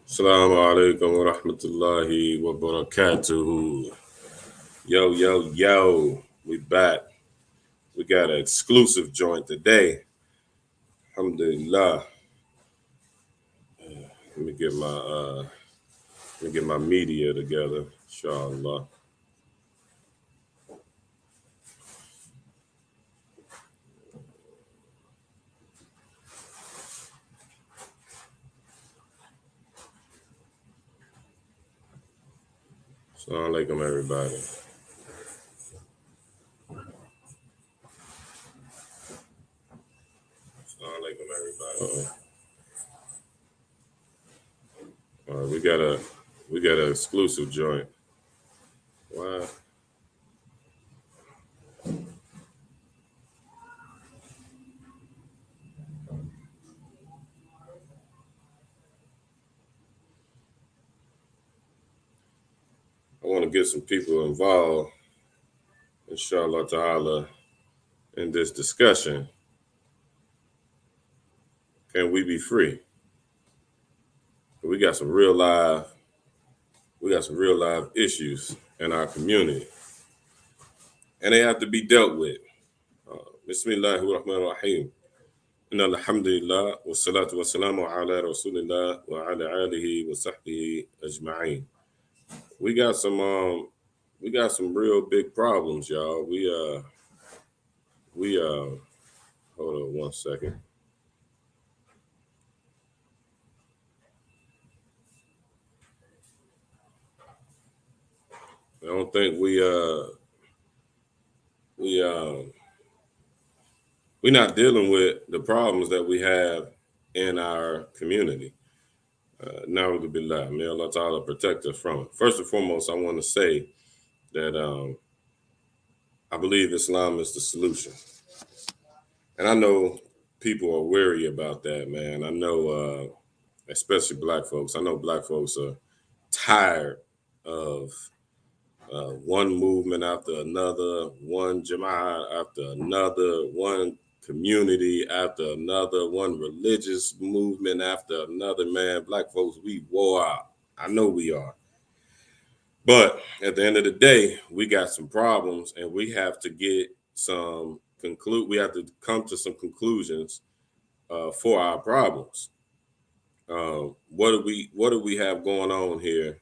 Assalamu alaikum wa rahmatullahi wa barakatuhu. Yo, yo, yo. We back. We got an exclusive joint today. Alhamdulillah. Let me get my media together. Inshallah. Assalamu alaikum everybody. Assalamu alaikum everybody. All right, we got an exclusive joint. Why? I want to get some people involved, inshallah ta'ala, in this discussion. Can we be free? We got some real live issues in our community, and they have to be dealt with. Bismillahir Rahmanir Rahim. Inna alhamdulillah wa salatu wa salamu ala rasulillah wa ala alihi wa sahbihi ajma'in. We got some real big problems, y'all. We hold on one second. I don't think we're not dealing with the problems that we have in our community. Na'udhu billah. May Allah Ta'ala protect us from it. First and foremost, I want to say that I believe Islam is the solution. And I know people are wary about that, man. I know, especially black folks, I know black folks are tired of one movement after another, one jama'ah after another, one community after another, one religious movement after another. Man, black folks, we wore out. I know we are. But at the end of the day, we got some problems, and we have to we have to come to some conclusions for our problems. What do we have going on here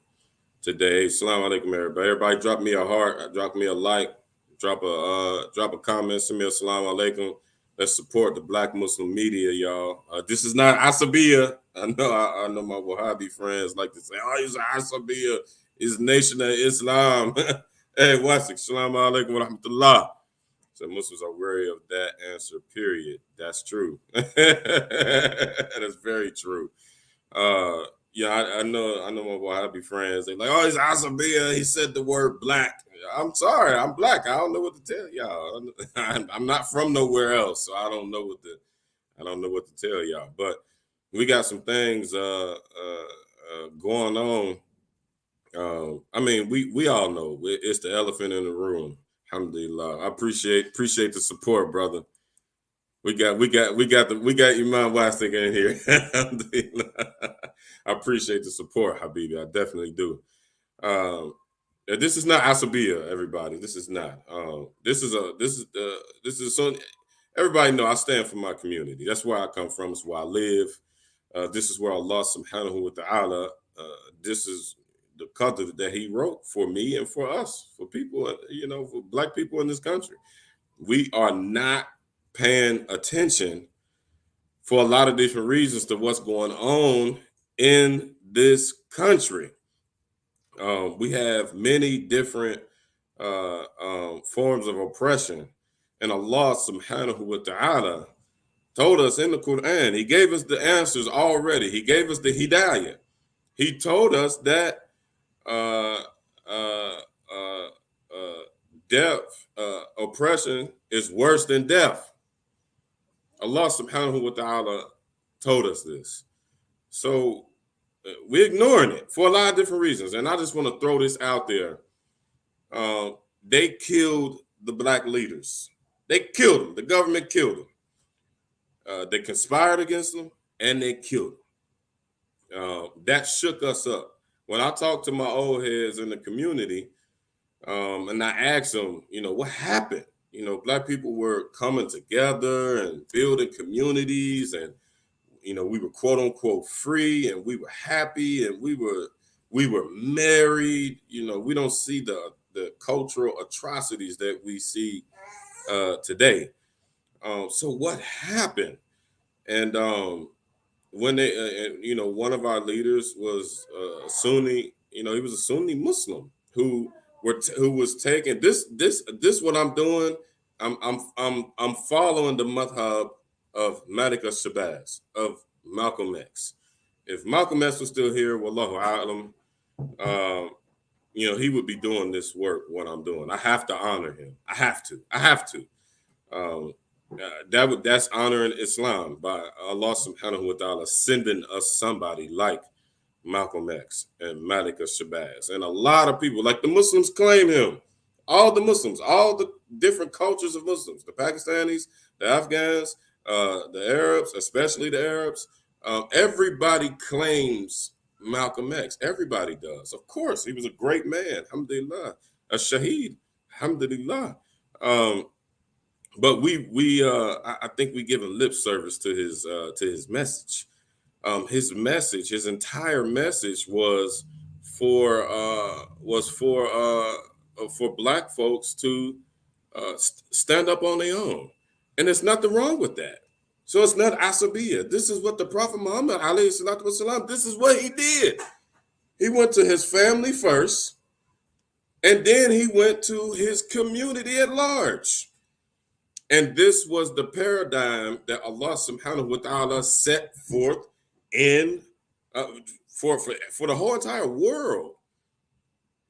today? Assalamu alaikum, everybody. Everybody drop me a heart, drop me a like, drop a comment, send me a assalamu alaikum. Let's support the Black Muslim media, y'all. This is not Asabiya. I know my Wahhabi friends like to say, oh, he's Asabiya. It's Nation of Islam. Hey, watch it. Assalamu alaikum wa rahmatullah. So Muslims are wary of that answer, period. That's true. That's very true. I know my Wahhabi friends. They're like, oh, he's Asabiya. He said the word black. I'm sorry, I'm black. I don't know what to tell y'all. I'm not from nowhere else, so I don't know what to tell y'all. But we got some things going on. I mean, we all know it's the elephant in the room. Alhamdulillah. I appreciate the support, brother. We got Imam Wasik in here. I appreciate the support, Habibi. I definitely do. This is not Asabiya, everybody. This is not. This is so. Everybody know I stand for my community. That's where I come from. It's where I live. This is where Allah Subhanahu wa Taala. This is the qadr that He wrote for me and for us, for people, for black people in this country. We are not paying attention for a lot of different reasons to what's going on in this country. We have many different forms of oppression, and Allah Subhanahu wa Taala told us in the Quran. He gave us the answers already. He gave us the hidayah. He told us that oppression is worse than death. Allah Subhanahu wa Taala told us this. So we're ignoring it for a lot of different reasons. And I just want to throw this out there. They killed the black leaders. They killed them. The government killed them. They conspired against them and they killed them. That shook us up. When I talked to my old heads in the community, and I asked them, what happened? Black people were coming together and building communities, and we were quote unquote free, and we were happy, and we were married. We don't see the cultural atrocities that we see today. So what happened? And when they, one of our leaders was Sunni. He was a Sunni Muslim who was taking this. What I'm doing, I'm following the madhab of Malik al-Shabazz, of Malcolm X. If Malcolm X was still here, wallahu a'lam, um, he would be doing this work. What I'm doing, I have to honor him. I have to. Um, that's honoring Islam by Allah Subhanahu wa Taala sending us somebody like Malcolm X and Malik al-Shabazz, and a lot of people like the Muslims claim him. All the Muslims, all the different cultures of Muslims, the Pakistanis, the Afghans, the Arabs, especially the Arabs. Everybody claims Malcolm X. Everybody does. Of course, he was a great man. Alhamdulillah, a shaheed. Alhamdulillah. Um, but I think we give him lip service to his message. His entire message was for black folks to stand up on their own, and there's nothing wrong with that. So it's not asabiya. This is what the Prophet Muhammad alayhi salatu wasalam, this is what he did. He went to his family first, and then he went to his community at large. And this was the paradigm that Allah subhanahu wa ta'ala set forth in uh, for the whole entire world.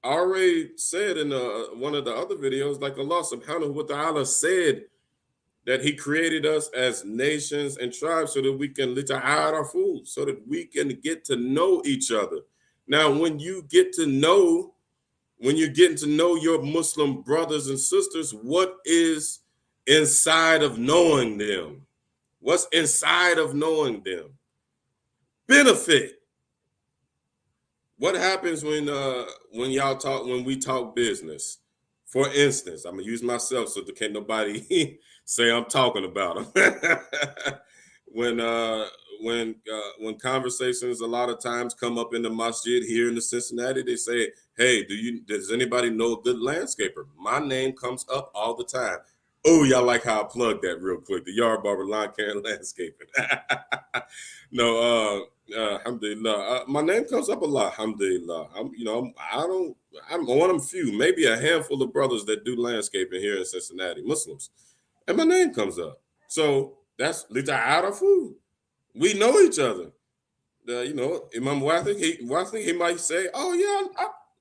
I already said in one of the other videos, like Allah subhanahu wa ta'ala said that he created us as nations and tribes so that we can lita'ad our food, so that we can get to know each other. Now, when you're getting to know your Muslim brothers and sisters, what is inside of knowing them? What's inside of knowing them? Benefit. What happens when we talk business? For instance, I'm gonna use myself so that can't nobody say I'm talking about them. when when conversations a lot of times come up in the masjid here in the Cincinnati, they say, "Hey, does anybody know a good landscaper?" My name comes up all the time. Oh, y'all like how I plugged that real quick. The Yard Barber Lawn Care and Landscaping. No, alhamdulillah. My name comes up a lot, alhamdulillah. I'm one of them few, maybe a handful of brothers that do landscaping here in Cincinnati, Muslims. And my name comes up. So that's Lita Arafu. We know each other. Imam Wathi, he might say, "Oh yeah,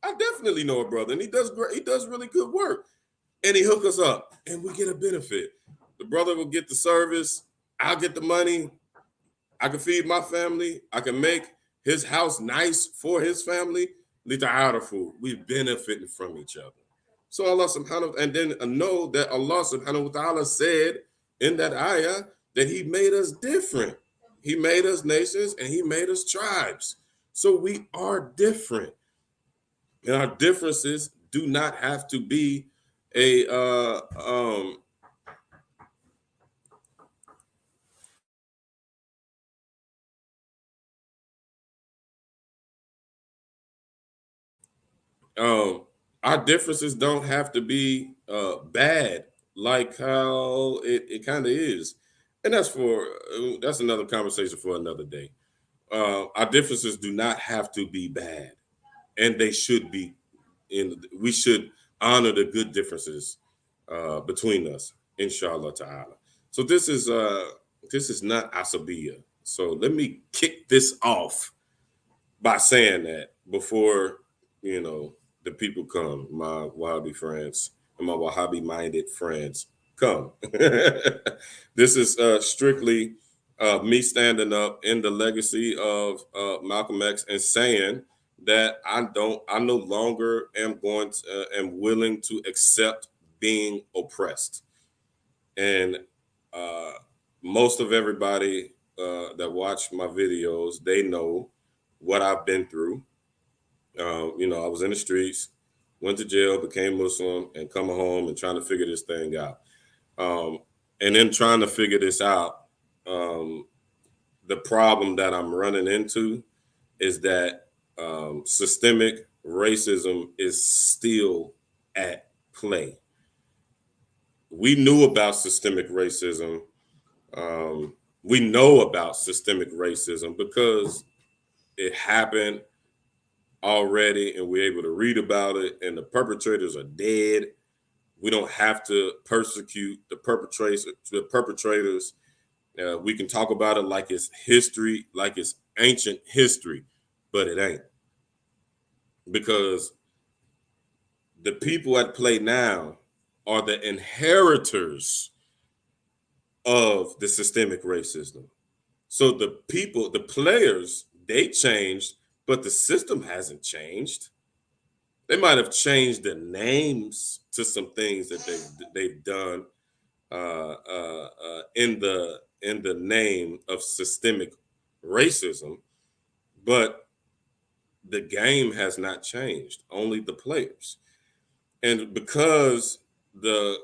I definitely know a brother, and he does great. He does really good work." And he hook us up, and we get a benefit. The brother will get the service. I'll get the money. I can feed my family. I can make his house nice for his family. Lita Arafu. We're benefiting from each other. So Allah subhanahu, and then know that Allah subhanahu wa ta'ala said in that ayah that he made us different. He made us nations and he made us tribes. So we are different. And our differences do not have to be a our differences don't have to be bad like how it kind of is. And that's another conversation for another day. Our differences do not have to be bad, and they should be. We should honor the good differences between us, inshallah ta'ala. So this is not asabiya. So let me kick this off by saying that before the people come, my Wahhabi friends and my Wahhabi minded friends come. This is strictly me standing up in the legacy of Malcolm X and saying that I no longer am willing to accept being oppressed. And most of everybody that watch my videos, they know what I've been through. I was in the streets, went to jail, became Muslim, and coming home and trying to figure this thing out. Um, and then trying to figure this out, um, the problem that I'm running into is that systemic racism is still at play. We knew about systemic racism. We know about systemic racism because it happened already and we're able to read about it, and the perpetrators are dead. We don't have to persecute the perpetrators. We can talk about it like it's history, like it's ancient history, but it ain't, because the people at play now are the inheritors of the systemic racism. So the people, the players, they changed, but the system hasn't changed. They might have changed the names to some things that they've done in the name of systemic racism, but the game has not changed. Only the players, and because the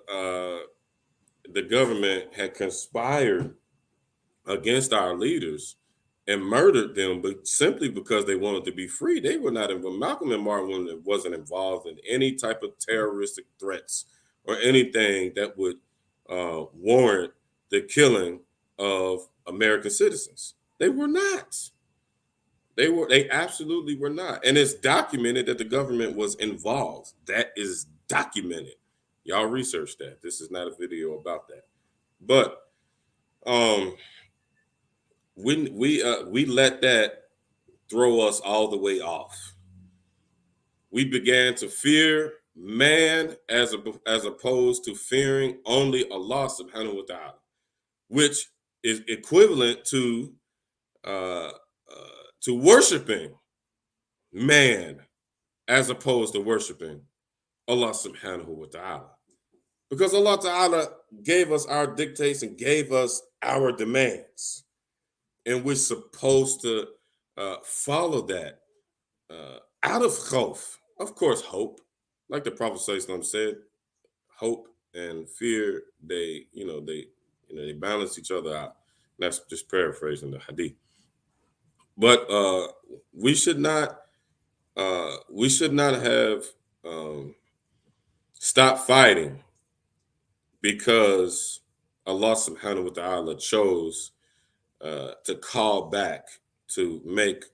government had conspired against our leaders and murdered them, but simply because they wanted to be free. They were not involved. Malcolm and Martin wasn't involved in any type of terroristic threats or anything that would warrant the killing of American citizens. They were not. They absolutely were not. And it's documented that the government was involved. That is documented. Y'all research that. This is not a video about that. But um we let that throw us all the way off. We began to fear man as opposed to fearing only Allah subhanahu wa ta'ala, which is equivalent uh, to worshiping man as opposed to worshiping Allah subhanahu wa ta'ala. Because Allah ta'ala gave us our dictates and gave us our demands. And we're supposed to follow that out of khawf. Of course, hope. Like the Prophet ﷺ said, hope and fear, they balance each other out. That's just paraphrasing the hadith. But we should not have stopped fighting because Allah subhanahu wa ta'ala chose to call back to make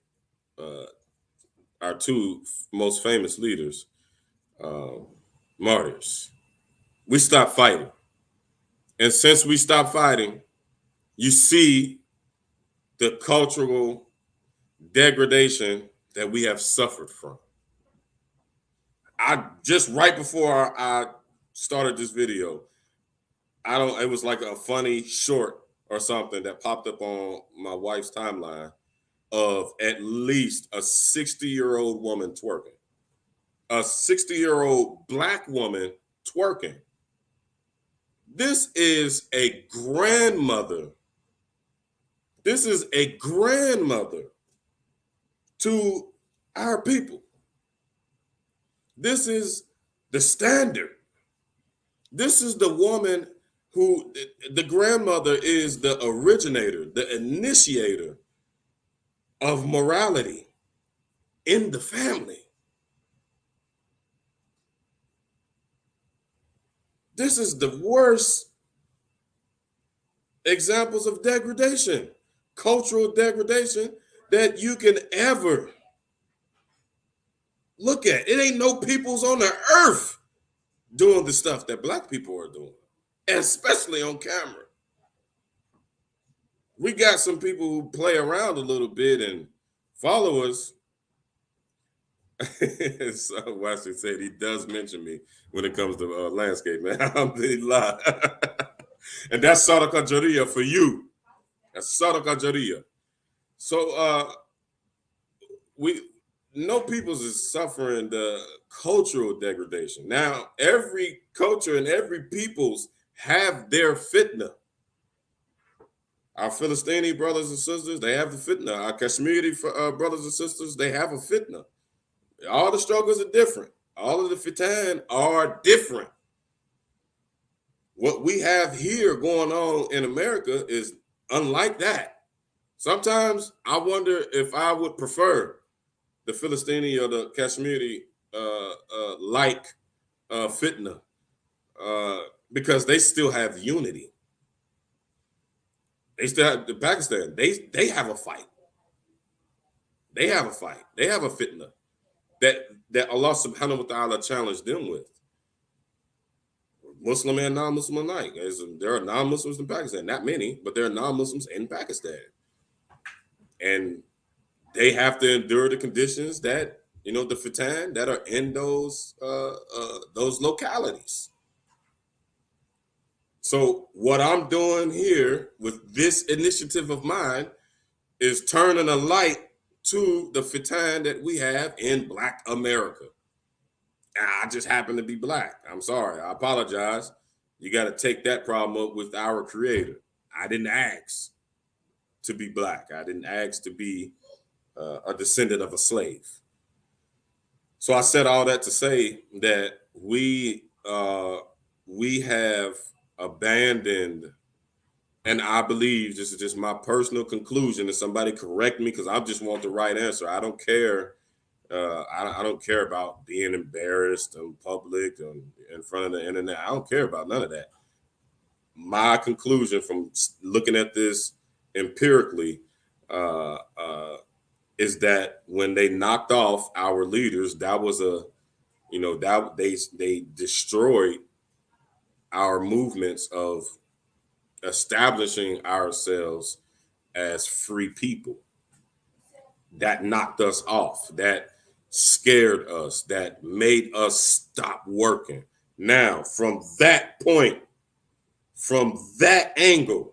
our two most famous leaders uh, martyrs. We stopped fighting. And since we stopped fighting, you see the cultural degradation that we have suffered from. I just right before I started this video, it was like a funny short or something that popped up on my wife's timeline of at least a 60-year-old woman twerking. A 60-year-old black woman twerking. This is a grandmother. This is a grandmother to our people. This is the standard. This is the woman who, the grandmother is the originator, the initiator of morality in the family. This is the worst examples of degradation, cultural degradation that you can ever look at. It ain't no peoples on the earth doing the stuff that black people are doing, especially on camera. We got some people who play around a little bit and follow us. So Wesley said he does mention me when it comes to landscape, man. Alhamdulillah. And that's Sadaqah Jariyah for you. That's Sadaqah Jariyah. So we no peoples is suffering the cultural degradation. Now, every culture and every peoples have their fitna. Our Philistini brothers and sisters, they have the fitna. Our Kashmiri brothers and sisters, they have a fitna. All the struggles are different. All of the fitan are different. What we have here going on in America is unlike that. Sometimes I wonder if I would prefer the Philistini or the Kashmiri like fitna because they still have unity. They still have the Pakistan. They have a fight. They have a fight. They have a fitna that Allah Subhanahu wa Taala challenged them with. Muslim and non-Muslim alike. There are non-Muslims in Pakistan, not many, but there are non-Muslims in Pakistan, and they have to endure the conditions that the fitan that are in those localities. So what I'm doing here with this initiative of mine is turning a light to the fitan that we have in Black America. I just happen to be Black. I'm sorry. I apologize. You got to take that problem up with our Creator. I didn't ask to be Black. I didn't ask to be a descendant of a slave. So I said all that to say that we have abandoned, and I believe this is just my personal conclusion, and somebody correct me because I just want the right answer. I don't care. I don't care about being embarrassed in public and in front of the internet. I don't care about none of that. My conclusion from looking at this empirically is that when they knocked off our leaders, that was that they destroyed our movements of establishing ourselves as free people. That knocked us off. That scared us. That made us stop working. Now, from that point, from that angle,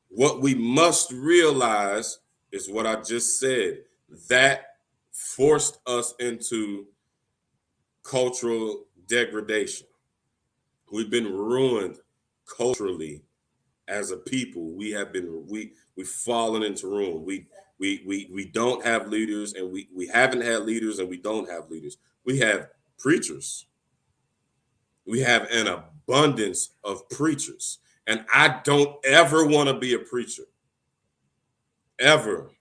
what we must realize is what I just said. That forced us into cultural degradation. We've been ruined culturally as a people. We've fallen into ruin. We don't have leaders, and we haven't had leaders, and we don't have leaders. We have preachers. We have an abundance of preachers. And I don't ever want to be a preacher. Ever.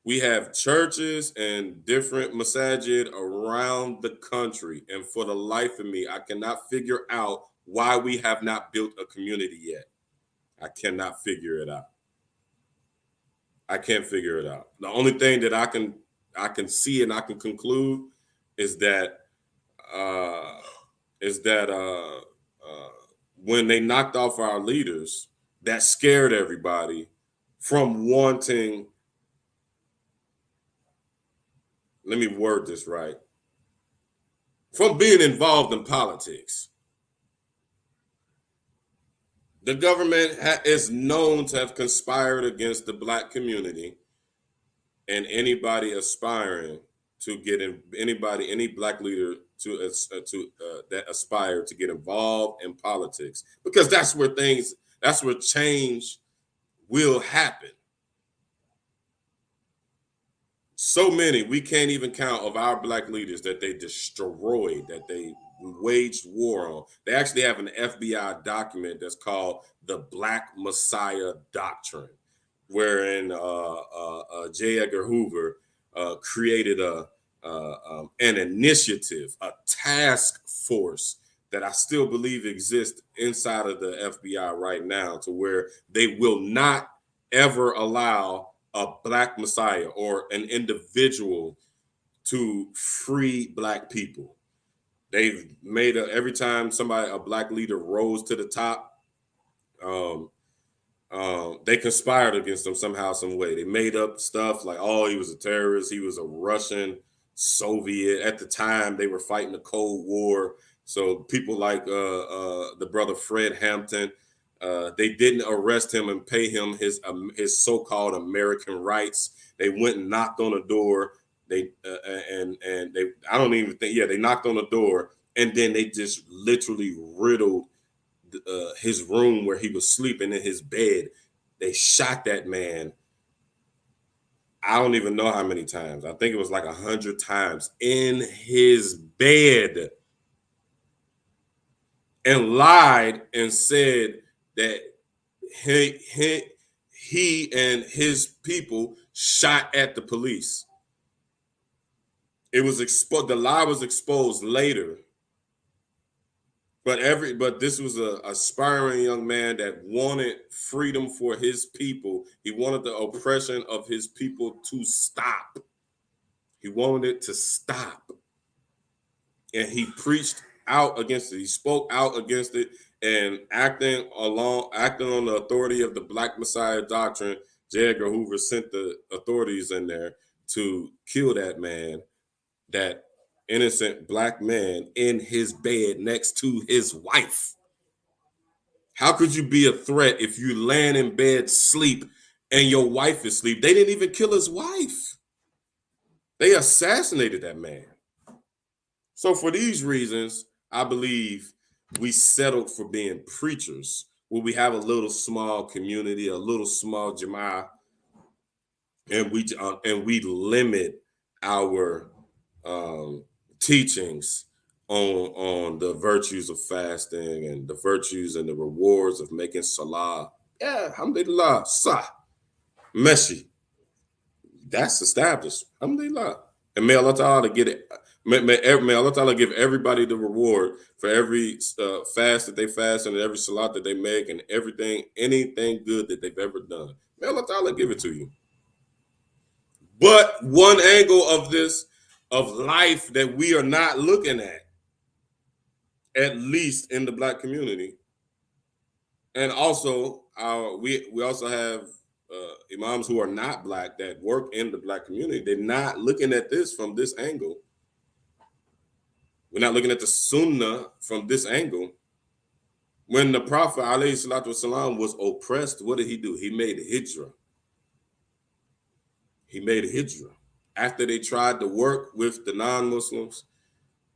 We have churches and different masajid around the country. And for the life of me, I cannot figure out why we have not built a community yet. I cannot figure it out. I can't figure it out. The only thing that I can see and I can conclude is that when they knocked off our leaders, that scared everybody from wanting. Let me word this right. From being involved in politics. The government is known to have conspired against the Black community and anybody aspiring to get in, any Black leader that aspire to get involved in politics, because that's where change will happen. So many, we can't even count, of our Black leaders that they destroyed, that they waged war on. They actually have an FBI document that's called the Black Messiah Doctrine, wherein J. Edgar Hoover created an initiative, a task force that I still believe exists inside of the FBI right now, to where they will not ever allow a Black Messiah or an individual to free Black people. They've made every time a Black leader rose to the top, they conspired against them somehow, some way. They made up stuff like, oh, he was a terrorist. He was a Russian Soviet. At the time, they were fighting the Cold War. So people like the brother Fred Hampton, they didn't arrest him and pay him his so-called American rights. They went and knocked on the door. They knocked on the door, and then they just literally riddled his room where he was sleeping in his bed. They shot that man. I don't even know how many times. I think it was like 100 times in his bed, and lied and said that he and his people shot at the police. It was exposed. The lie was exposed later. But this was a aspiring young man that wanted freedom for his people. He wanted the oppression of his people to stop. He wanted it to stop. And he preached out against it. He spoke out against it, and acting on the authority of the Black Messiah doctrine. J. Edgar Hoover sent the authorities in there to kill that man, that innocent Black man, in his bed next to his wife. How could you be a threat if you laying in bed sleep and your wife is asleep? They didn't even kill his wife. They assassinated that man. So for these reasons, I believe we settled for being preachers, where we have a little small community, a little small jama'ah, and we limit our teachings on the virtues of fasting and the virtues and the rewards of making salah. Yeah, alhamdulillah, meshi. That's established. Alhamdulillah. And may Allah Ta'ala get it. May Allah Ta'ala give everybody the reward for every fast that they fast and every salat that they make and anything good that they've ever done. May Allah Ta'ala give it to you. But one angle of this, of life, that we are not looking at least in the Black community, and also we also have imams who are not Black that work in the Black community. They're not looking at this from this angle. We're not looking at the Sunnah from this angle. When the Prophet ﷺ was oppressed, what did he do? He made hijrah. He made hijrah. After they tried to work with the non-Muslims,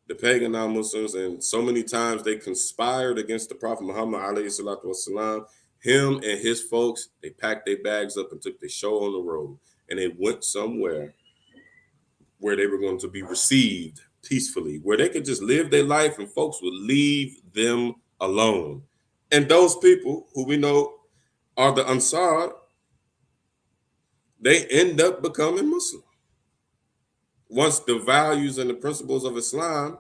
the pagan non-Muslims, and so many times they conspired against the Prophet Muhammad ﷺ, him and his folks, they packed their bags up and took their show on the road. And they went somewhere where they were going to be received peacefully, where they could just live their life and folks would leave them alone. And those people who we know are the Ansar, they end up becoming Muslim. Once the values and the principles of Islam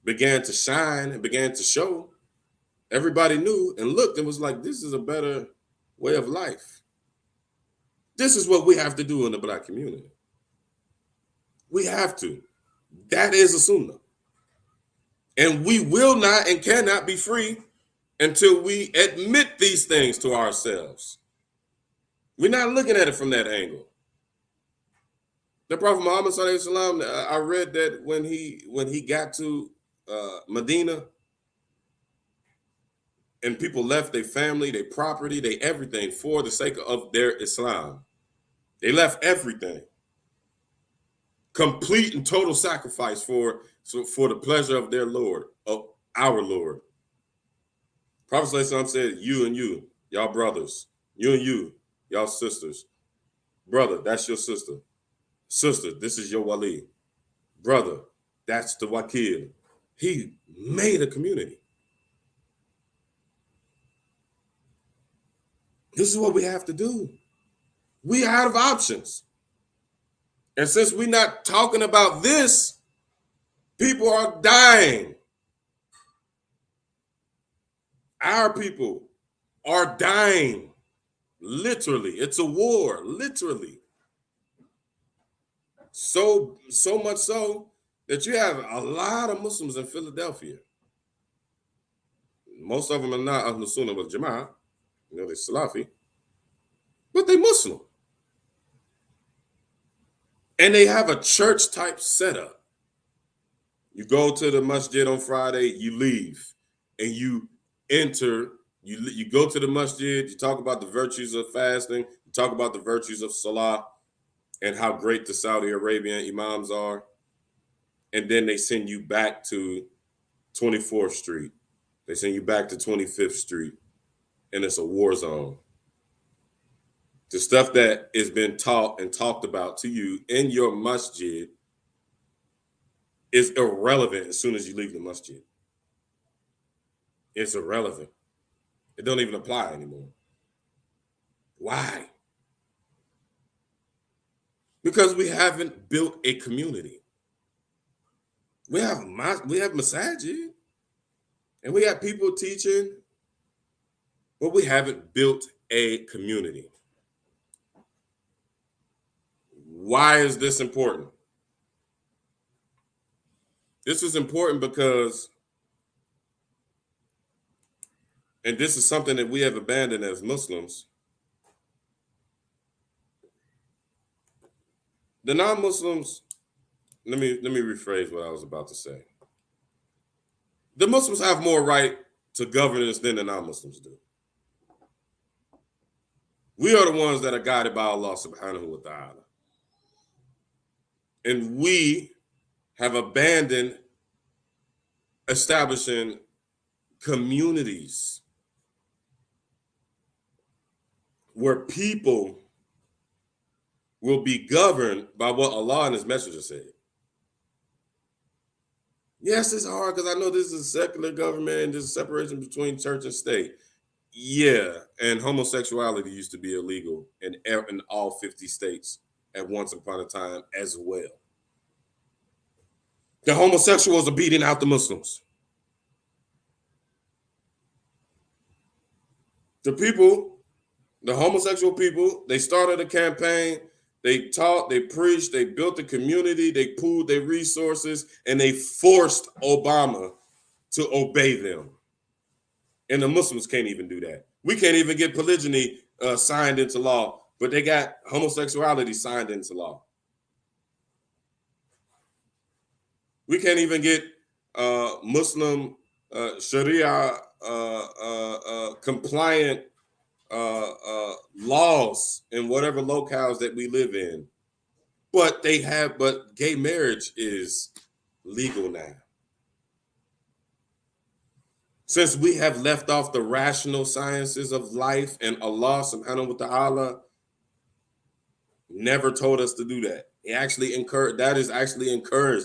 began to shine and began to show, everybody knew and looked and was like, this is a better way of life. This is what we have to do in the Black community. We have to. That is a sunnah. And we will not and cannot be free until we admit these things to ourselves. We're not looking at it from that angle. The Prophet Muhammad sallallahu alaihi wasallam, I read that when he got to Medina, and people left their family, their property, their everything for the sake of their Islam. They left everything. Complete and total sacrifice for the pleasure of their Lord, of our Lord. Prophet ﷺ said, you and you, y'all brothers. You and you, y'all sisters. Brother, that's your sister. Sister, this is your wali. Brother, that's the wakil. He made a community. This is what we have to do. We are out of options. And since we're not talking about this, people are dying. Our people are dying. Literally. It's a war. Literally. So much so that you have a lot of Muslims in Philadelphia. Most of them are not Ahlul Sunnah wal Jama'ah. They're Salafi. But they're Muslim. And they have a church type setup. You go to the masjid on Friday, you leave, and you enter, you go to the masjid, you talk about the virtues of fasting, you talk about the virtues of salah, and how great the Saudi Arabian imams are. And then they send you back to 24th Street, They send you back to 25th Street, and it's a war zone. The stuff that has been taught and talked about to you in your masjid is irrelevant as soon as you leave the masjid. It's irrelevant. It don't even apply anymore. Why? Because we haven't built a community. We have masajid, and we got people teaching, but we haven't built a community. Why is this important? This is important because, and this is something that we have abandoned as Muslims, the non-Muslims, let me rephrase what I was about to say. The Muslims have more right to governance than the non-Muslims do. We are the ones that are guided by Allah subhanahu wa ta'ala. And we have abandoned establishing communities where people will be governed by what Allah and His Messenger said. Yes, it's hard because I know this is a secular government and there's a separation between church and state. Yeah, and homosexuality used to be illegal in all 50 states at once upon a time as well. The homosexuals are beating out the Muslims. The homosexual people, they started a campaign. They taught, they preached, they built a community, they pooled their resources, and they forced Obama to obey them. And the Muslims can't even do that. We can't even get polygyny signed into law, but they got homosexuality signed into law. We can't even get Muslim Sharia compliant laws in whatever locales that we live in. But gay marriage is legal now. Since we have left off the rational sciences of life, and Allah subhanahu wa ta'ala never told us to do that. He actually encouraged,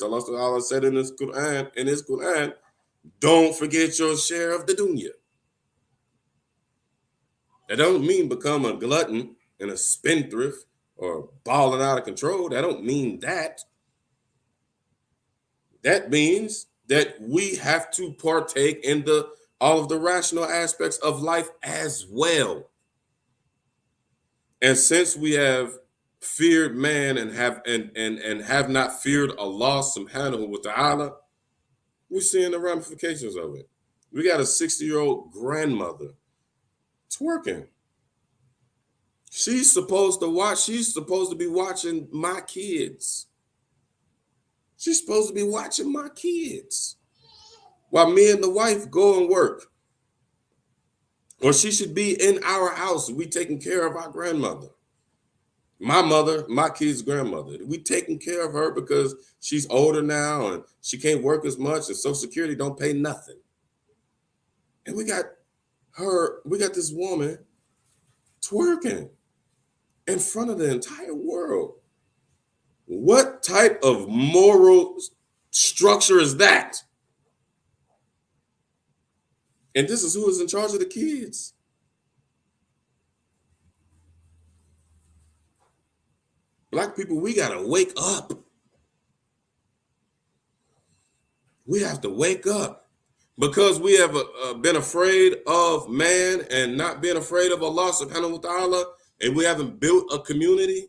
Allah Ta'ala said in his Quran, don't forget your share of the dunya. That don't mean become a glutton and a spendthrift or balling out of control. That don't mean that. That means that we have to partake in all of the rational aspects of life as well. And since we have feared man and have not feared Allah subhanahu wa ta'ala, we're seeing the ramifications of it. We got a 60-year-old grandmother twerking. She's supposed to be watching my kids. She's supposed to be watching my kids while me and the wife go and work. Or she should be in our house. We taking care of our grandmother. My mother, my kid's grandmother. We taking care of her because she's older now and she can't work as much and Social Security don't pay nothing. And we got this woman twerking in front of the entire world. What type of moral structure is that? And this is who is in charge of the kids. Black people, we got to wake up. We have to wake up because we have been afraid of man and not been afraid of Allah subhanahu wa ta'ala, and we haven't built a community.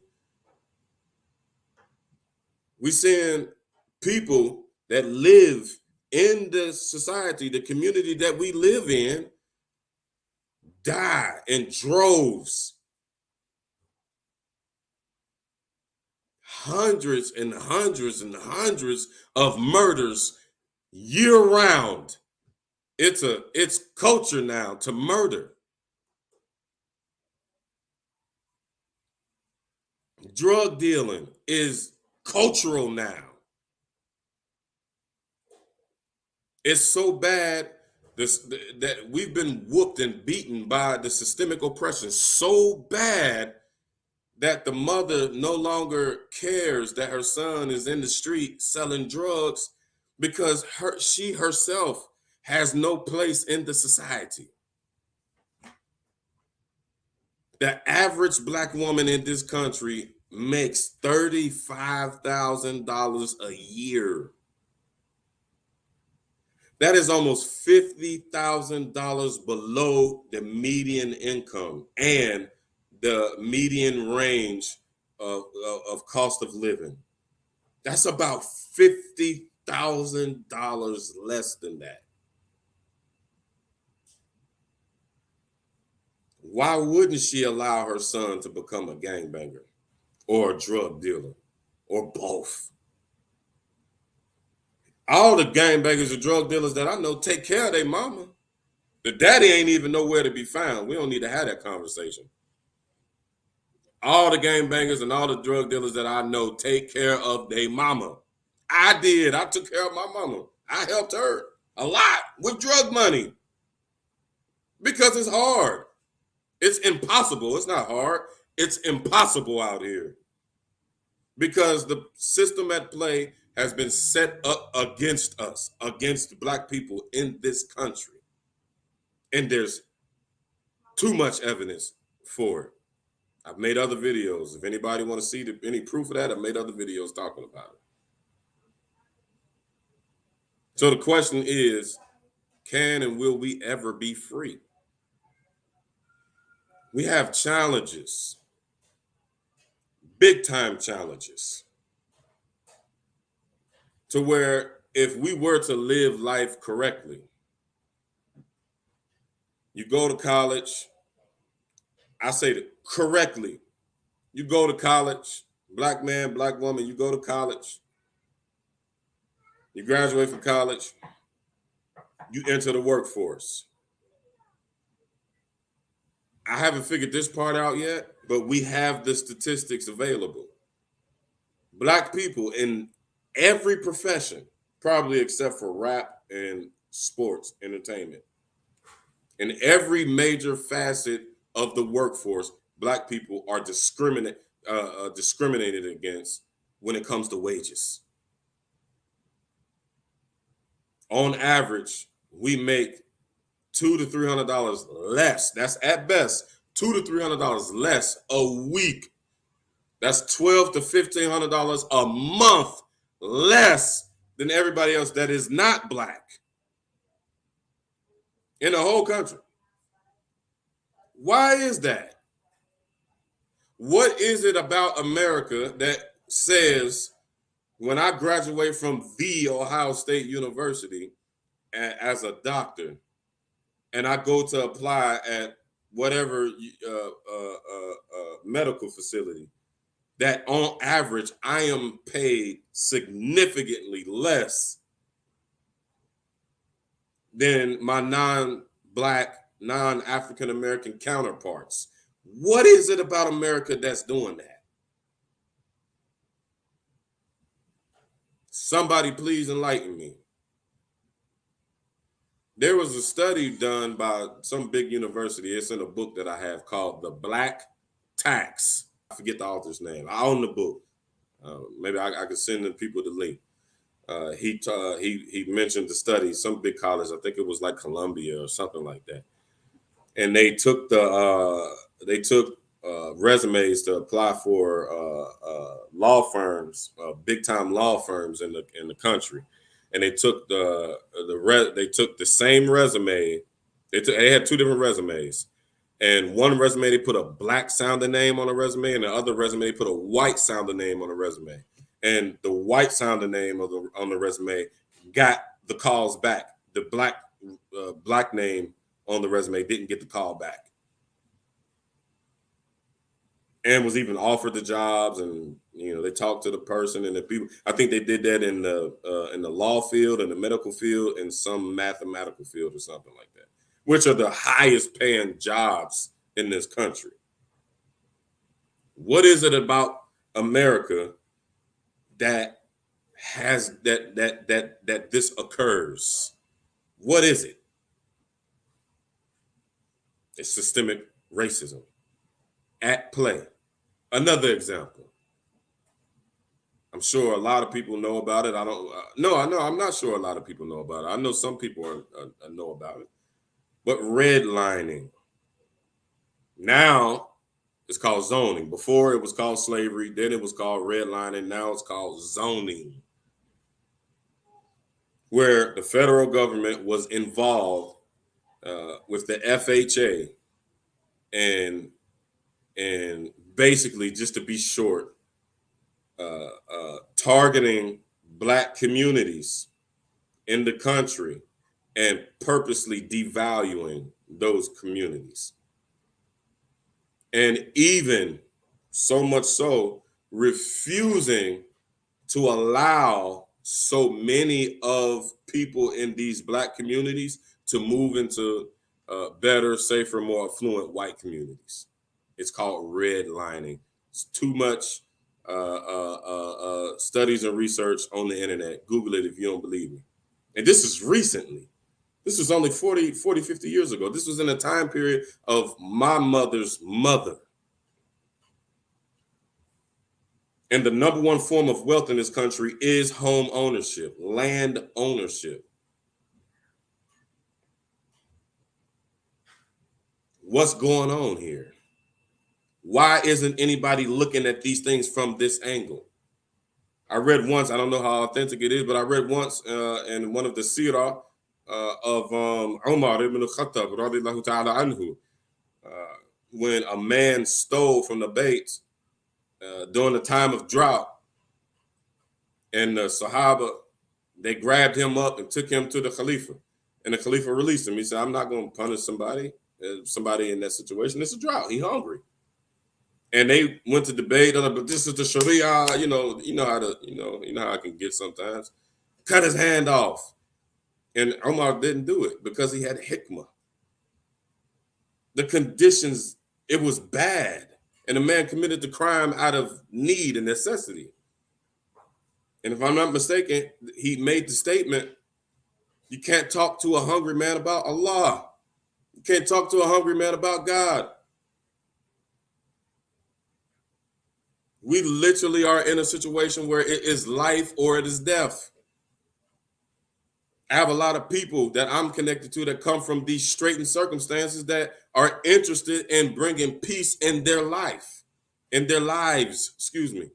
We're seeing people that live in the society, the community that we live in, die in droves. Hundreds and hundreds and hundreds of murders year round. It's culture now to murder. Drug dealing is cultural now. It's so bad That we've been whooped and beaten by the systemic oppression so bad that the mother no longer cares that her son is in the street selling drugs because she herself has no place in the society. The average black woman in this country makes $35,000 a year. That is almost $50,000 below the median income and the median range of cost of living. That's about $50,000 less than that. Why wouldn't she allow her son to become a gangbanger or a drug dealer or both? All the gangbangers or drug dealers that I know take care of their mama. The daddy ain't even nowhere to be found. We don't need to have that conversation. All the gangbangers and all the drug dealers that I know take care of their mama. I did. I took care of my mama. I helped her a lot with drug money because it's hard. It's impossible. It's not hard. It's impossible out here because the system at play has been set up against us, against black people in this country. And there's too much evidence for it. I've made other videos. If anybody want to see any proof of that, I've made other videos talking about it. So the question is, can and will we ever be free? We have challenges, big time challenges, to where if we were to live life correctly, you go to college, I say that correctly. You go to college, black man, black woman, you go to college, you graduate from college, you enter the workforce. I haven't figured this part out yet, but we have the statistics available. Black people in every profession, probably except for rap and sports entertainment, in every major facet of the workforce, black people are discriminated against when it comes to wages. On average, we make $200 to $300 less. That's at best $200 to $300 less a week. That's $1,200 to $1,500 a month less than everybody else that is not black in the whole country. Why is that? What is it about America that says when I graduate from the Ohio State University as a doctor and I go to apply at whatever medical facility, that on average I am paid significantly less than my non-black, non-African American counterparts? What is it about America that's doing that? Somebody please enlighten me. There was a study done by some big university. It's in a book that I have called The Black Tax. I forget the author's name. I own the book. Maybe I could send the people the link. He mentioned the study, some big college. I think it was like Columbia or something like that. And they took resumes to apply for law firms, big time law firms in the country. And they took the same resume. They had two different resumes, and one resume they put a black sounding name on a resume, and the other resume they put a white sounding name on a resume. And the white sounding name on the resume got the calls back. The black name on the resume didn't get the call back, and was even offered the jobs. And they talked to the person and the people. I think they did that in the law field, in the medical field, in some mathematical field or something like that, which are the highest paying jobs in this country. What is it about America that has that this occurs? What is it? It's systemic racism at play. Another example. I'm sure a lot of people know about it. I don't. No, I know. I'm not sure a lot of people know about it. I know some people know about it. But redlining now it's called zoning. Before it was called slavery. Then it was called redlining. Now it's called zoning, where the federal government was involved with the FHA and basically, just to be short, targeting Black communities in the country and purposely devaluing those communities. And even so much so, refusing to allow so many of people in these Black communities to move into better, safer, more affluent white communities. It's called redlining. It's too much studies and research on the internet. Google it if you don't believe me. And this is recently. This was only 40, 50 years ago. This was in a time period of my mother's mother. And the number one form of wealth in this country is home ownership, land ownership. What's going on here? Why isn't anybody looking at these things from this angle? I read once, I don't know how authentic it is, but I read once in one of the seerah of Umar ibn al-Khattab, radiallahu ta'ala anhu, when a man stole from the Bayt during the time of drought, and the Sahaba, they grabbed him up and took him to the Khalifa, and the Khalifa released him. He said, I'm not going to punish somebody in that situation. It's a drought. He's hungry. And they went to debate, but this is the Sharia, you know how I can get sometimes. Cut his hand off. And Omar didn't do it because he had hikmah. The conditions, it was bad. And the man committed the crime out of need and necessity. And if I'm not mistaken, he made the statement, you can't talk to a hungry man about Allah. You can't talk to a hungry man about God. We literally are in a situation where it is life or it is death. I have a lot of people that I'm connected to that come from these straitened circumstances that are interested in bringing peace in their life, in their lives, excuse me.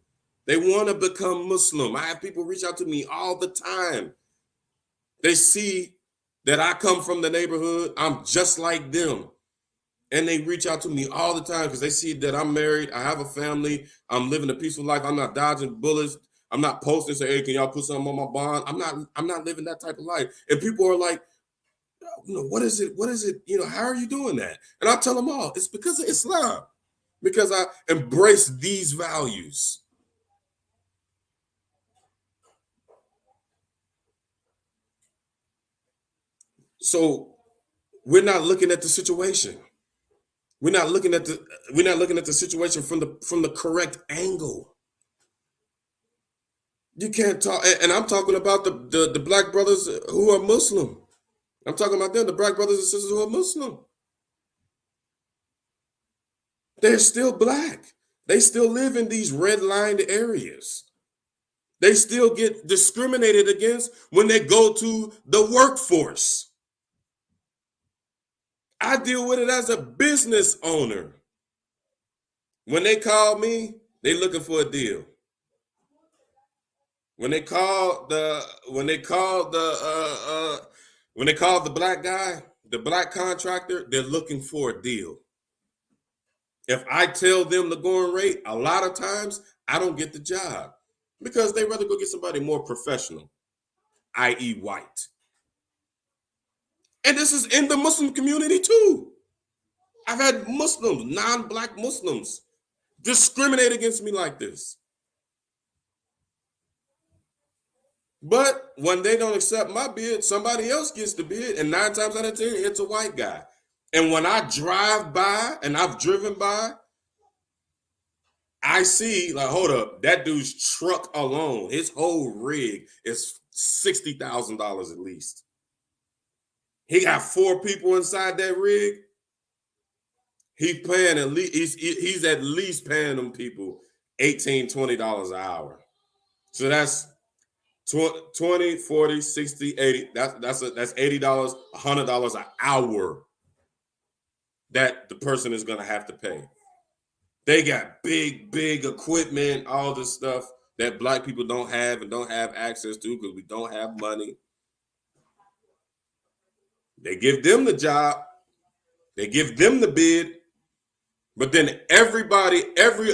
They want to become Muslim. I have people reach out to me all the time. They see that I come from the neighborhood. I'm just like them. And they reach out to me all the time because they see that I'm married. I have a family. I'm living a peaceful life. I'm not dodging bullets. I'm not posting saying, hey, can y'all put something on my bond? I'm not living that type of life. And people are like, what is it? What is it? How are you doing that? And I tell them all, it's because of Islam, because I embrace these values. So we're not looking at the situation. We're not looking at the situation from the correct angle. You can't talk, and I'm talking about the Black brothers who are Muslim. I'm talking about them, the Black brothers and sisters who are Muslim. They're still Black. They still live in these red-lined areas. They still get discriminated against when they go to the workforce. I deal with it as a business owner. When they call me, they looking for a deal. When they call the Black guy, the Black contractor, they're looking for a deal. If I tell them the going rate, a lot of times I don't get the job because they rather go get somebody more professional, i.e. white. And this is in the Muslim community too. I've had Muslims, non-Black Muslims, discriminate against me like this. But when they don't accept my bid, somebody else gets the bid, and 9 times out of 10, it's a white guy. And when I drive by, and I've driven by, I see, like, hold up, that dude's truck alone, his whole rig is $60,000 at least. He got 4 people inside that rig. He's paying at least he's at least paying them people $18, $20 an hour. So that's 20, 40, 60, 80. That's $80, $100 an hour that the person is gonna have to pay. They got big equipment, all this stuff that black people don't have and don't have access to because we don't have money. They give them the job, they give them the bid, but then every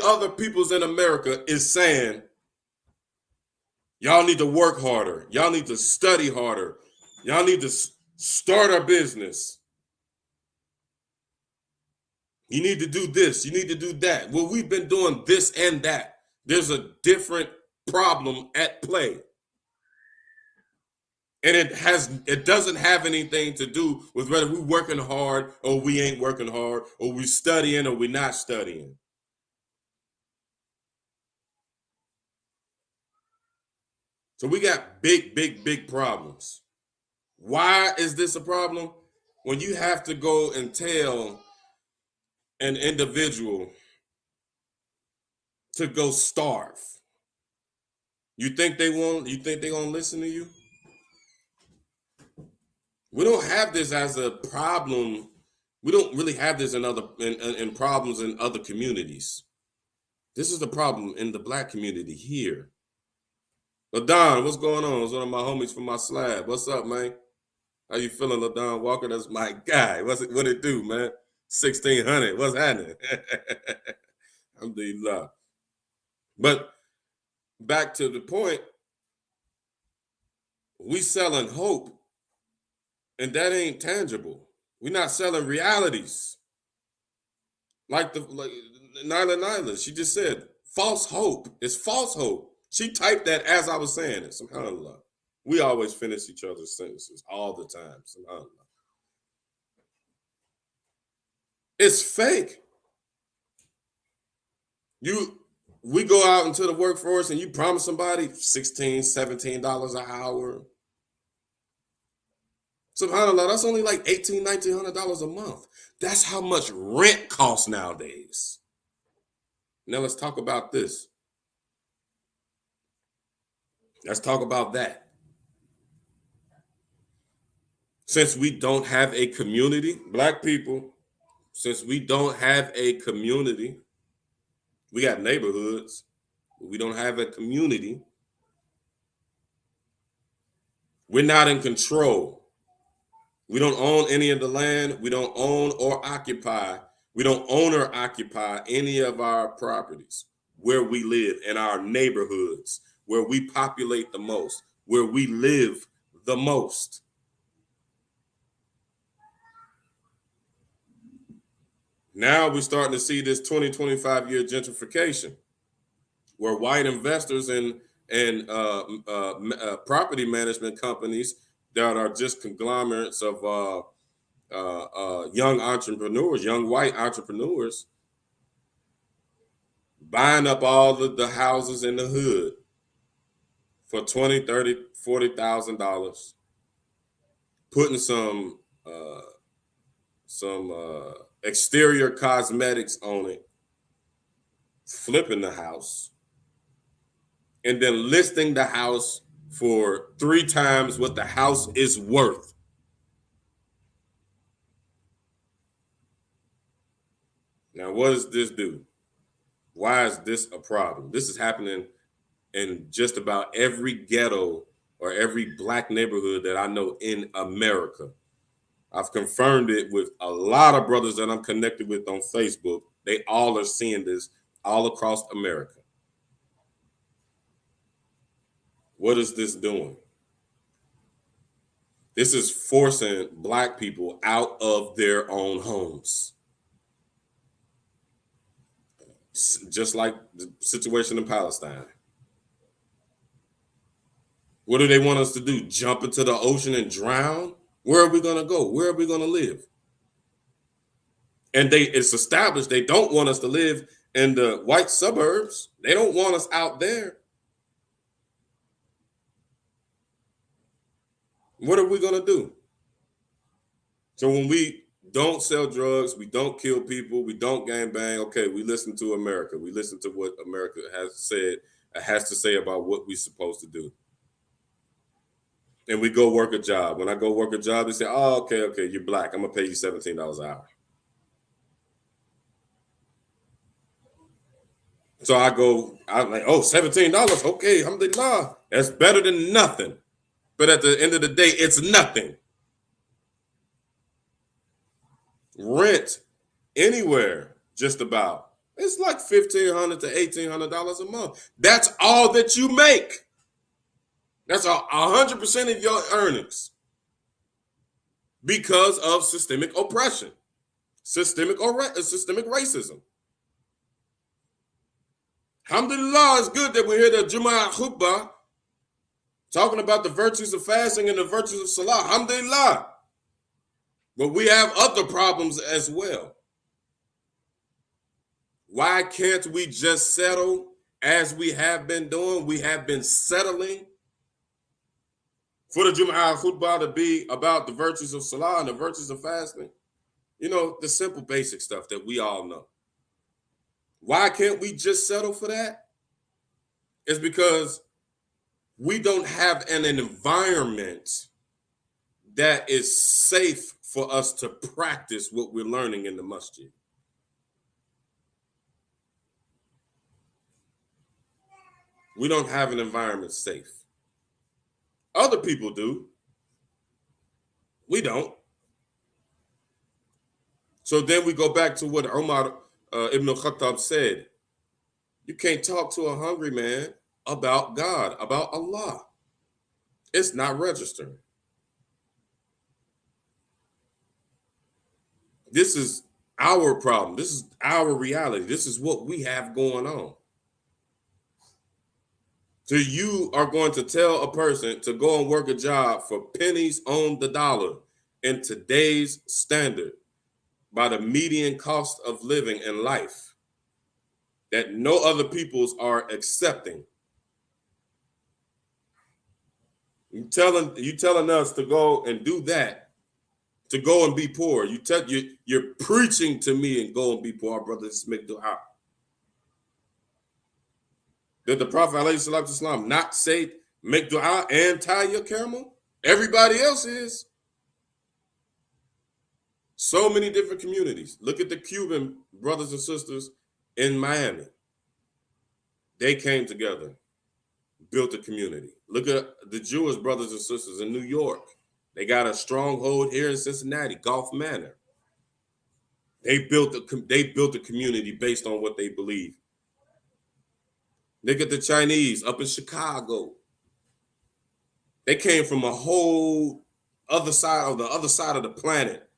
other people's in America is saying, y'all need to work harder. Y'all need to study harder. Y'all need to start a business. You need to do this. You need to do that. Well, we've been doing this and that. There's a different problem at play. And it doesn't have anything to do with whether we're working hard or we ain't working hard, or we studying or we're not studying. So we got big problems. Why is this a problem? When you have to go and tell an individual to go starve, you think they gonna listen to you? We don't have this as a problem. We don't really have this in problems in other communities. This is the problem in the black community here. LaDon, what's going on? It's one of my homies from my slab. What's up, man? How you feeling, LaDon Walker? That's my guy. What it do, man? 1600. What's happening? Alhamdulillah. But back to the point, we selling hope, and that ain't tangible. We're not selling realities. Like Nyla, she just said, false hope. It's false hope. She typed that as I was saying it. SubhanAllah. We always finish each other's sentences all the time. SubhanAllah. It's fake. We go out into the workforce and you promise somebody $16, $17 an hour. SubhanAllah, that's only like $1,800, $1,900 a month. That's how much rent costs nowadays. Now let's talk about this. Let's talk about that. Since we don't have a community, black people, since we don't have a community, we got neighborhoods, but we don't have a community. We're not in control. We don't own any of the land. We don't own or occupy. We don't own or occupy any of our properties where we live, in our neighborhoods, where we populate the most, where we live the most. Now we're starting to see this 20-25-year gentrification, where white investors and property management companies that are just conglomerates of young entrepreneurs, young white entrepreneurs, buying up all the houses in the hood for $20,000, $30,000, $40,000, putting some exterior cosmetics on it, flipping the house, and then listing the house for 3 times what the house is worth. Now, what does this do? Why is this a problem? This is happening in just about every ghetto or every black neighborhood that I know in America. I've confirmed it with a lot of brothers that I'm connected with on Facebook. They all are seeing this all across America. What is this doing? This is forcing black people out of their own homes. Just like the situation in Palestine. What do they want us to do? Jump into the ocean and drown? Where are we going to go? Where are we going to live? And it's established they don't want us to live in the white suburbs. They don't want us out there. What are we going to do? So when we don't sell drugs. We don't kill people. We don't gang bang. Okay, we listen to America. We listen to what America has to say about what we're supposed to do. And we go work a job. When I go work a job, they say, "Oh, okay, you're black. I'm gonna pay you $17 an hour." So I'm like, "Oh, $17. Okay, alhamdulillah. That's better than nothing." But at the end of the day, it's nothing. Rent anywhere, just about. It's like $1,500 to $1,800 a month. That's all that you make. That's 100% of your earnings because of systemic oppression, systemic racism. Alhamdulillah, it's good that we hear the Jumu'ah khutbah talking about the virtues of fasting and the virtues of salah. Alhamdulillah. But we have other problems as well. Why can't we just settle as we have been doing? We have been settling for the Jumu'ah khutbah to be about the virtues of salah and the virtues of fasting. You know, the simple basic stuff that we all know. Why can't we just settle for that? It's because we don't have an environment that is safe for us to practice what we're learning in the masjid. We don't have an environment safe. Other people do. We don't. So then we go back to what Umar ibn Khattab said. You can't talk to a hungry man about God, about Allah. It's not registering. This is our problem. This is our reality. This is what we have going on. So you are going to tell a person to go and work a job for pennies on the dollar in today's standard by the median cost of living in life that no other peoples are accepting. You telling us to go and do that, to go and be poor. You're preaching to me and go and be poor, brother. Let's make dua. Did the Prophet ﷺ not say make dua and tie your camel? Everybody else is. So many different communities. Look at the Cuban brothers and sisters in Miami. They came together, built a community. Look at the Jewish brothers and sisters in New York. They got a stronghold here in Cincinnati, Gulf Manor. They built a community based on what they believe. Look at the Chinese up in Chicago. They came from a whole other side of the planet,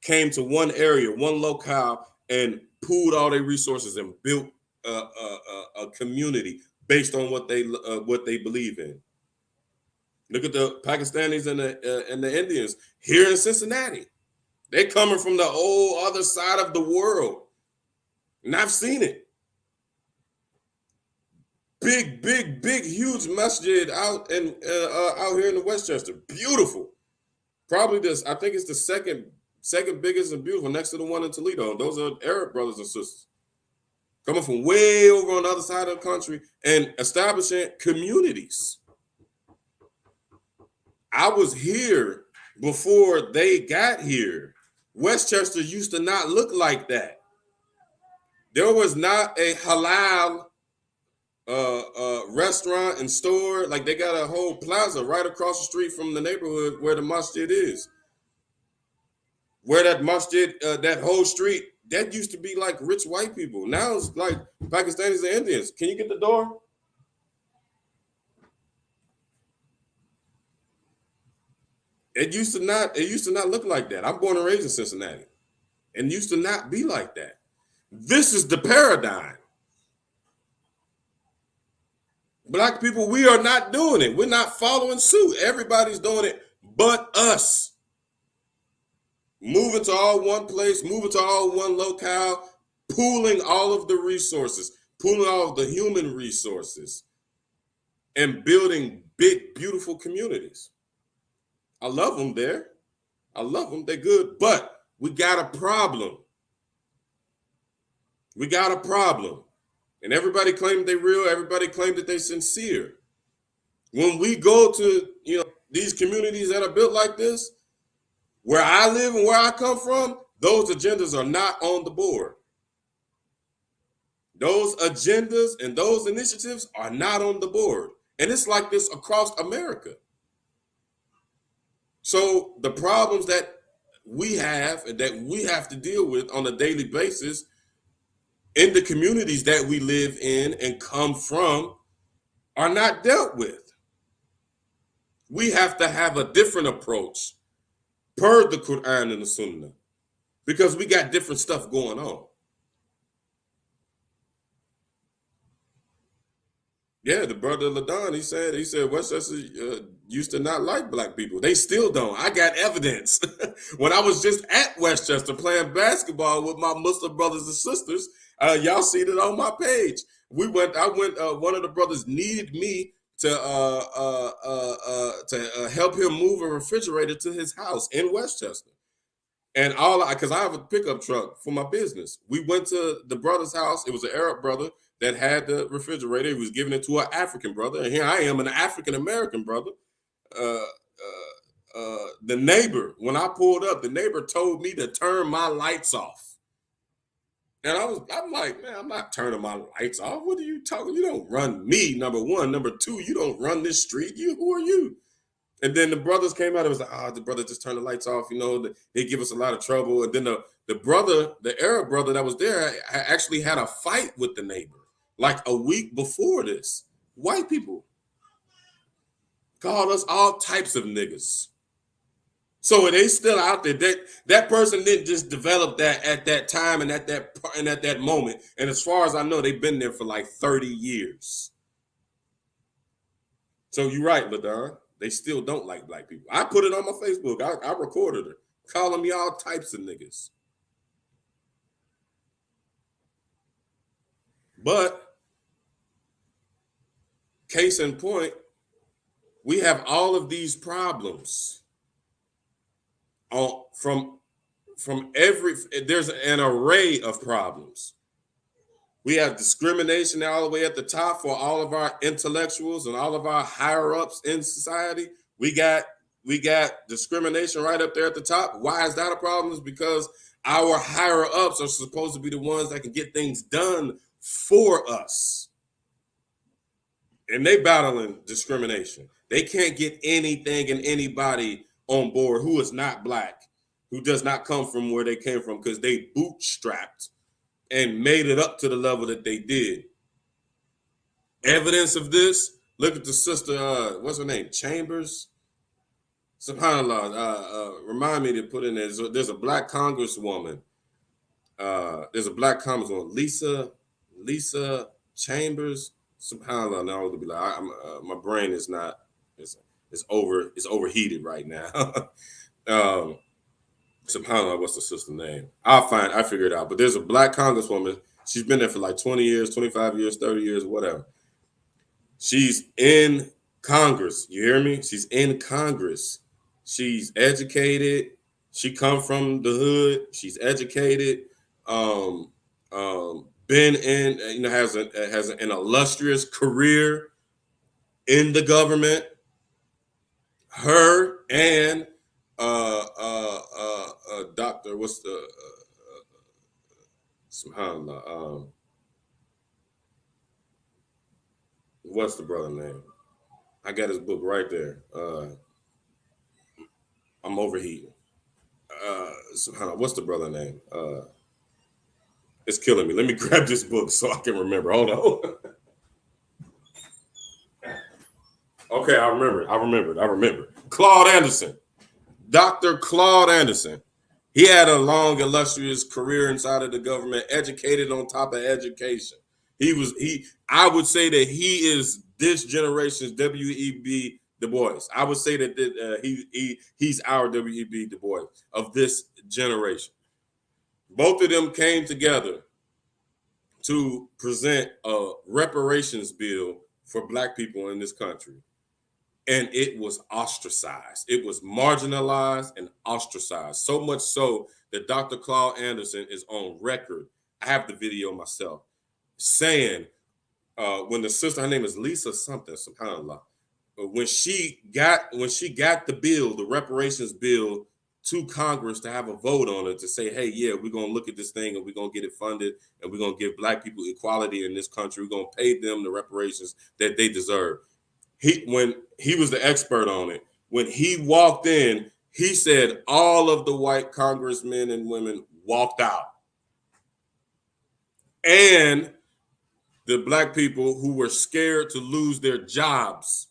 came to one area, one locale, and pooled all their resources and built a community based on what they believe in. Look at the Pakistanis and the Indians here in Cincinnati. They coming from the whole other side of the world, and I've seen it. Big, huge masjid out here in the Westchester. Beautiful. Probably this. I think it's the second biggest and beautiful, next to the one in Toledo. Those are Arab brothers and sisters coming from way over on the other side of the country and establishing communities. I was here before they got here. Westchester used to not look like that. There was not a halal restaurant and store. Like, they got a whole plaza right across the street from the neighborhood where the masjid is. Where that masjid, that whole street, that used to be like rich white people. Now it's like Pakistanis and Indians. Can you get the door? It used to not look like that. I'm born and raised in Cincinnati. And used to not be like that. This is the paradigm. Black people, we are not doing it. We're not following suit. Everybody's doing it but us. Moving to all one place, moving to all one locale, pooling all of the resources, pooling all of the human resources, and building big, beautiful communities. I love them there. I love them. They're good. But We got a problem. We got a problem. And everybody claimed they real. Everybody claimed that they sincere. When we go to, these communities that are built like this, where I live and where I come from, those agendas are not on the board. Those agendas and those initiatives are not on the board. And it's like this across America. So the problems that we have and that we have to deal with on a daily basis in the communities that we live in and come from are not dealt with. We have to have a different approach per the Quran and the Sunnah because we got different stuff going on. Yeah, the brother Ladon, he said Westchester used to not like black people. They still don't. I got evidence. When I was just at Westchester playing basketball with my Muslim brothers and sisters, y'all see it on my page. One of the brothers needed me to help him move a refrigerator to his house in Westchester. And because I have a pickup truck for my business. We went to the brother's house. It was an Arab brother that had the refrigerator. He was giving it to an African brother. And here I am, an African-American brother. The neighbor, when I pulled up, the neighbor told me to turn my lights off. And I'm like, man, I'm not turning my lights off. What are you talking? You don't run me, number one. Number two, you don't run this street. Who are you? And then the brothers came out and was like, the brother just turned the lights off. They give us a lot of trouble. And then the Arab brother that was there actually had a fight with the neighbor like a week before this. White people called us all types of niggas. So they still out there. That person didn't just develop that at that time and at that moment. And as far as I know, they've been there for like 30 years. So you're right, Ladon. They still don't like black people. I put it on my Facebook. I recorded her calling me all types of niggas. But case in point, we have all of these problems from there's an array of problems. We have discrimination all the way at the top for all of our intellectuals and all of our higher ups in society. We got discrimination right up there at the top. Why is that a problem? Is because our higher ups are supposed to be the ones that can get things done for us. And they battling discrimination. They can't get anything and anybody on board who is not black, who does not come from where they came from, because they bootstrapped and made it up to the level that they did. Evidence of this, look at the sister, what's her name? Chambers? SubhanAllah. Remind me to put in there. There's a black congresswoman. Lisa Chambers. SubhanAllah. Now to be like, my brain is not. It's overheated right now. SubhanAllah, what's the sister's name? I figure it out. But there's a black congresswoman. She's been there for like 20 years, 25 years, 30 years, whatever. She's in Congress. You hear me? She's in Congress. She's educated. She come from the hood. She's educated. Been in, has an illustrious career in the government. Her and Doctor, what's the SubhanAllah, what's the brother name? I got his book right there. I'm overheating. SubhanAllah, what's the brother name? It's killing me. Let me grab this book so I can remember. Hold on. Okay, I remember. Claude Anderson. Dr. Claude Anderson. He had a long, illustrious career inside of the government, educated on top of education. I would say that he is this generation's W.E.B. Du Bois. I would say that he's our W.E.B. Du Bois of this generation. Both of them came together to present a reparations bill for black people in this country. And it was ostracized. It was marginalized and ostracized. So much so that Dr. Claude Anderson is on record. I have the video myself saying when the sister, her name is Lisa something, subhanAllah, when she got the bill, the reparations bill, to Congress to have a vote on it to say, hey, yeah, we're gonna look at this thing and we're gonna get it funded and we're gonna give black people equality in this country. We're gonna pay them the reparations that they deserve. When he was the expert on it, when he walked in, he said all of the white congressmen and women walked out. And the black people who were scared to lose their jobs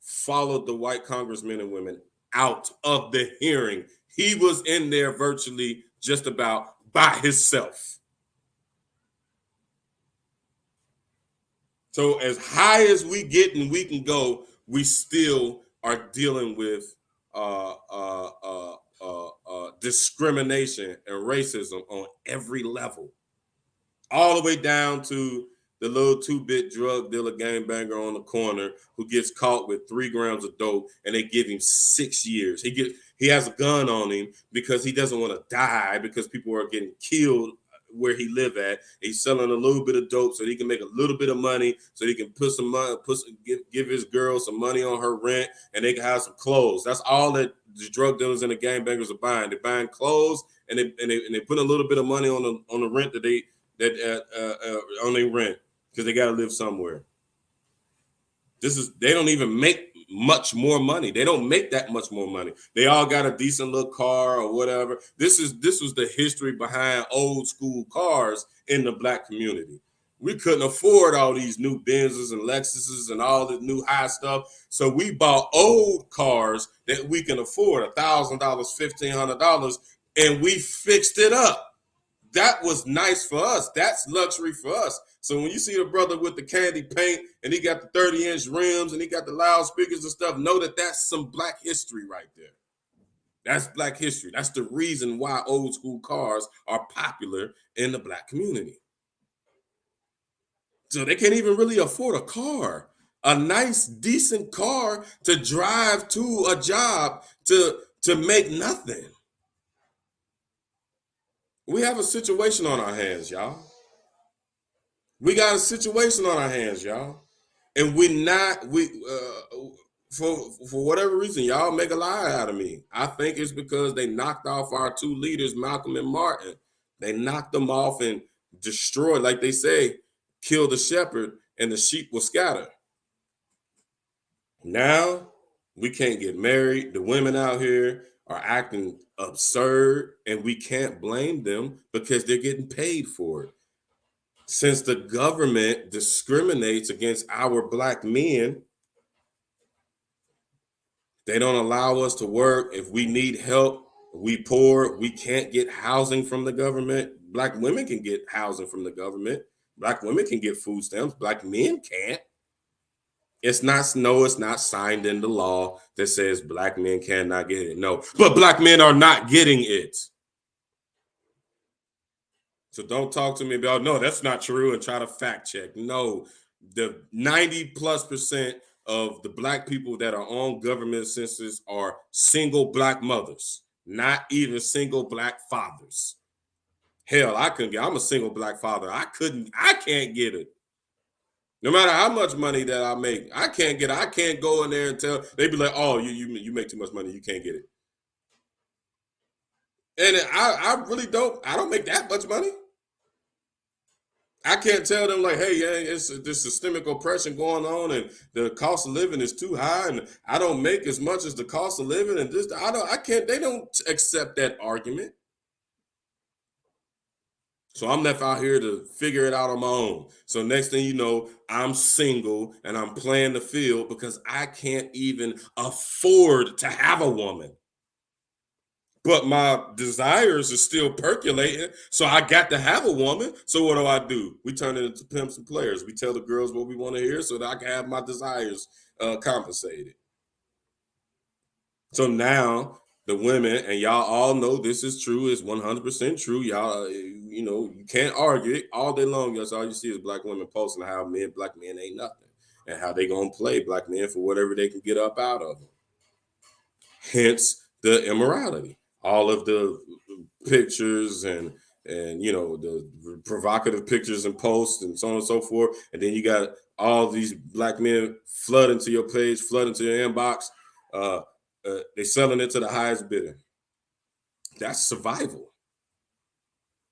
followed the white congressmen and women out of the hearing. He was in there virtually just about by himself. So as high as we get and we can go, we still are dealing with discrimination and racism on every level, all the way down to the little 2-bit drug dealer gangbanger on the corner who gets caught with 3 grams of dope and they give him 6 years. He has a gun on him because he doesn't want to die because people are getting killed where he live at. He's selling a little bit of dope so he can make a little bit of money so he can put some money, give his girl some money on her rent and they can have some clothes. That's all that the drug dealers and the gangbangers are buying. They're buying clothes and they put a little bit of money on the rent on their rent because they got to live somewhere. They don't even make much more money. They don't make that much more money. They all got a decent little car or whatever. This was the history behind old school cars in the black community. We couldn't afford all these new Benzes and Lexuses and all this new high stuff. So we bought old cars that we can afford, $1,000, $1,500, and we fixed it up. That was nice for us. That's luxury for us. So when you see the brother with the candy paint and he got the 30-inch rims and he got the loudspeakers and stuff, know that that's some black history right there. That's black history. That's the reason why old school cars are popular in the black community. So they can't even really afford a car, a nice, decent car to drive to a job to make nothing. We have a situation on our hands, y'all. We got a situation on our hands, y'all. And for whatever reason, y'all make a lie out of me. I think it's because they knocked off our 2 leaders, Malcolm and Martin. They knocked them off and destroyed, like they say, killed the shepherd and the sheep will scatter. Now we can't get married. The women out here are acting absurd and we can't blame them because they're getting paid for it. Since the government discriminates against our black men, they don't allow us to work. If we need help, we poor, we can't get housing from the government. Black women can get housing from the government. Black women can get food stamps. Black men can't. It's not signed into law that says black men cannot get it. No, but black men are not getting it. So don't talk to me about, no, that's not true and try to fact check. No, the 90+% of the black people that are on government census are single black mothers, not even single black fathers. Hell, I'm a single black father. I can't get it. No matter how much money that I make, I can't go in there and tell, they be like, oh, you make too much money, you can't get it. And I really don't make that much money. I can't tell them like, hey, yeah, it's this systemic oppression going on, and the cost of living is too high, and I don't make as much as the cost of living, and this, I can't. They don't accept that argument. So I'm left out here to figure it out on my own. So next thing you know, I'm single and I'm playing the field because I can't even afford to have a woman. But my desires are still percolating, so I got to have a woman. So what do? We turn it into pimps and players. We tell the girls what we want to hear so that I can have my desires compensated. So now the women, and y'all all know this is true, it's 100% true. Y'all, you can't argue it all day long. That's all you see is black women posting how black men ain't nothing, and how they gonna play black men for whatever they can get up out of them. Hence the immorality. all of the pictures and the provocative pictures and posts and so on and so forth. And then you got all these black men flood into your page, flood into your inbox. They selling it to the highest bidder. That's survival.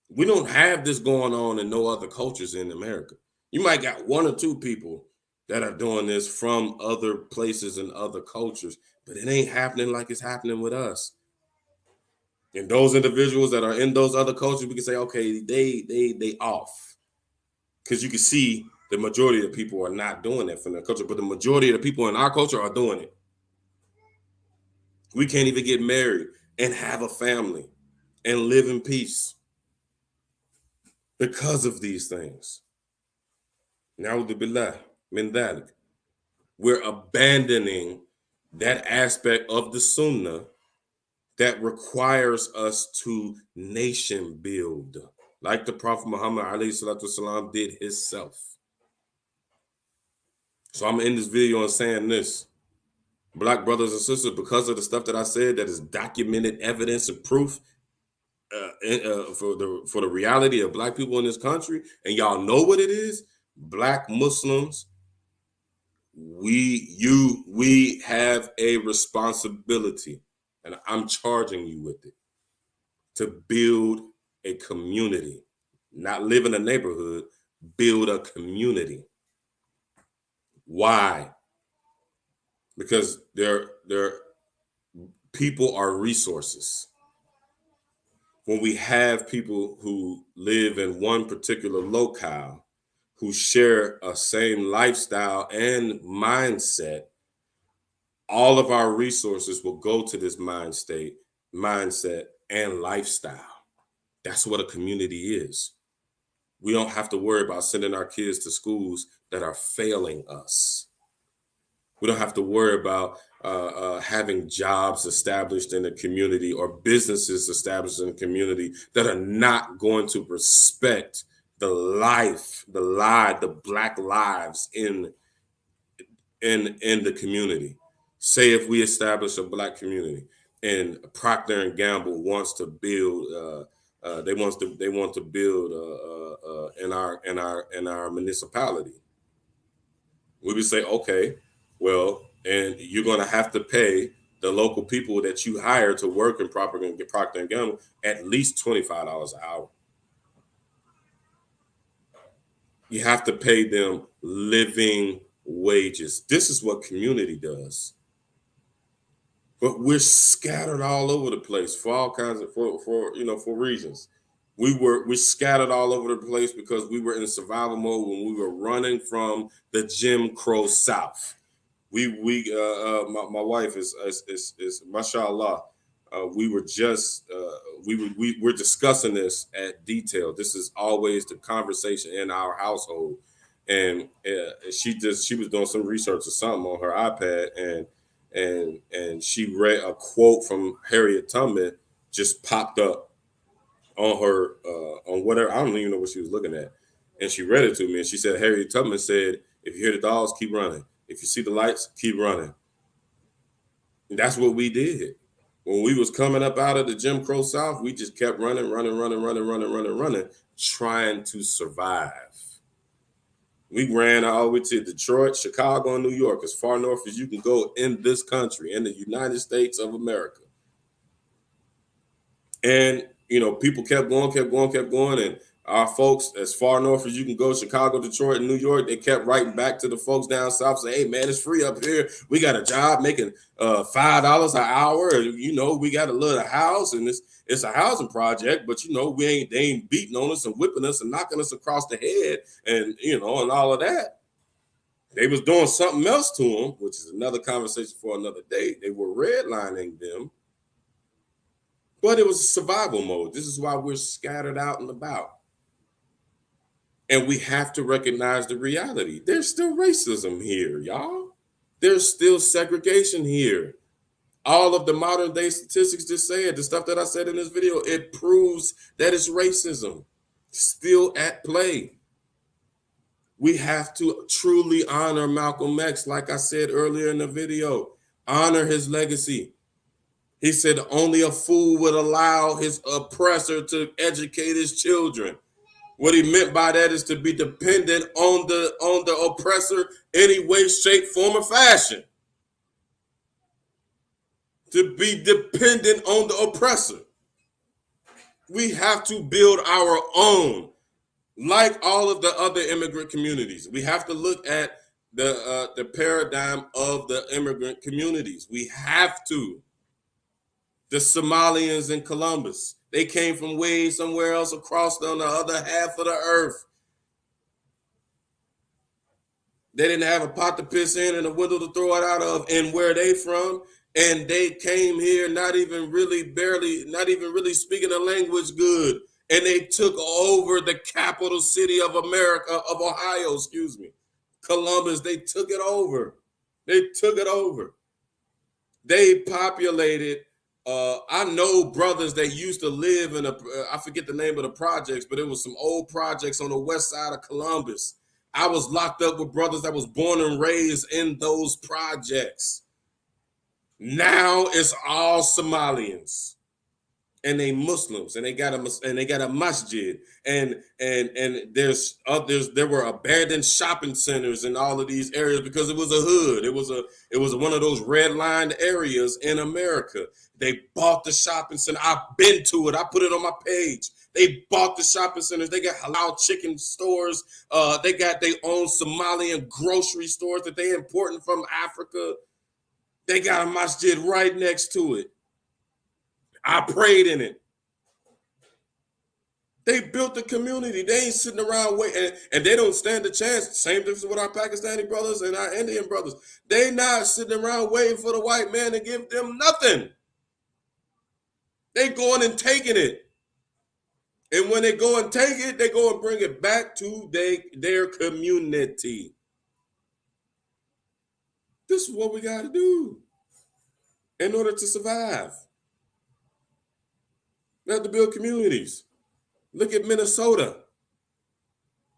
We don't have this going on in no other cultures in America. You might got one or two people that are doing this from other places and other cultures, but it ain't happening like it's happening with us. And those individuals that are in those other cultures, we can say, okay, they off. Because you can see the majority of the people are not doing that from their culture, but the majority of the people in our culture are doing it. We can't even get married and have a family and live in peace because of these things. Na'udhu billah min dhalik. We're abandoning that aspect of the sunnah that requires us to nation build, like the Prophet Muhammad alayhi salatu wasalam did himself. So I'm in this video and saying this, black brothers and sisters, because of the stuff that I said that is documented evidence and proof for the reality of black people in this country, and y'all know what it is, black Muslims, we have a responsibility, and I'm charging you with it, to build a community, not live in a neighborhood, build a community. Why? Because people are resources. When we have people who live in one particular locale, who share a same lifestyle and mindset, all of our resources will go to this mindset and lifestyle. That's what a community is. We don't have to worry about sending our kids to schools that are failing us. We don't have to worry about having jobs established in the community or businesses established in the community that are not going to respect the black lives in the community. Say if we establish a black community and Procter and Gamble wants to build, they want to build in our municipality. We would say, okay, well, and you're going to have to pay the local people that you hire to work in Procter and Gamble at least $25 an hour. You have to pay them living wages. This is what community does. But we're scattered all over the place for all kinds of for reasons. We're scattered all over the place because we were in survival mode when we were running from the Jim Crow South. My wife is mashallah. We're discussing this at detail. This is always the conversation in our household, and she was doing some research or something on her iPad, and she read a quote from Harriet Tubman just popped up on her on whatever, I don't even know what she was looking at, and she read it to me, and she said Harriet Tubman said, "If you hear the dogs, keep running. If you see the lights, keep running." And that's what we did. When we was coming up out of the Jim Crow South, we just kept running, trying to survive. We ran all the way to Detroit, Chicago, and New York, as far north as you can go in this country, in the United States of America. And, people kept going. And our folks, as far north as you can go, Chicago, Detroit, and New York, they kept writing back to the folks down south, saying, "Hey, man, it's free up here. We got a job making $5 an hour. And, we got a little house, and it's a housing project, but, they ain't beating on us and whipping us and knocking us across the head and, and all of that." They was doing something else to them, which is another conversation for another day. They were redlining them. But it was survival mode. This is why we're scattered out and about. And we have to recognize the reality. There's still racism here, y'all. There's still segregation here. All of the modern day statistics just said, the stuff that I said in this video, it proves that it's racism still at play. We have to truly honor Malcolm X, like I said earlier in the video. Honor his legacy. He said only a fool would allow his oppressor to educate his children. What he meant by that is to be dependent on the oppressor any way, shape, form, or fashion. To be dependent on the oppressor. We have to build our own, like all of the other immigrant communities. We have to look at the paradigm of the immigrant communities. We have to. The Somalians in Columbus, they came from way somewhere else across on the other half of the earth. They didn't have a pot to piss in and a window to throw it out of. And where they from? And they came here not even really speaking the language good. And they took over the capital city of America, of Ohio, excuse me. Columbus, they took it over. They took it over. They populated, I know brothers that used to live in I forget the name of the projects, but it was some old projects on the west side of Columbus. I was locked up with brothers that was born and raised in those projects. Now it's all Somalians, and they Muslims, and they got a masjid, and there were abandoned shopping centers in all of these areas because it was a hood. It was one of those red-lined areas in America. They bought the shopping center. I've been to it. I put it on my page. They bought the shopping centers. They got halal chicken stores. They got their own Somalian grocery stores that they importing from Africa. They got a masjid right next to it. I prayed in it. They built the community. They ain't sitting around waiting, and they don't stand a chance. Same difference with our Pakistani brothers and our Indian brothers. They not sitting around waiting for the white man to give them nothing. They going and taking it. And when they go and take it, they go and bring it back to their community. This is what we got to do in order to survive. We have to build communities. Look at Minnesota.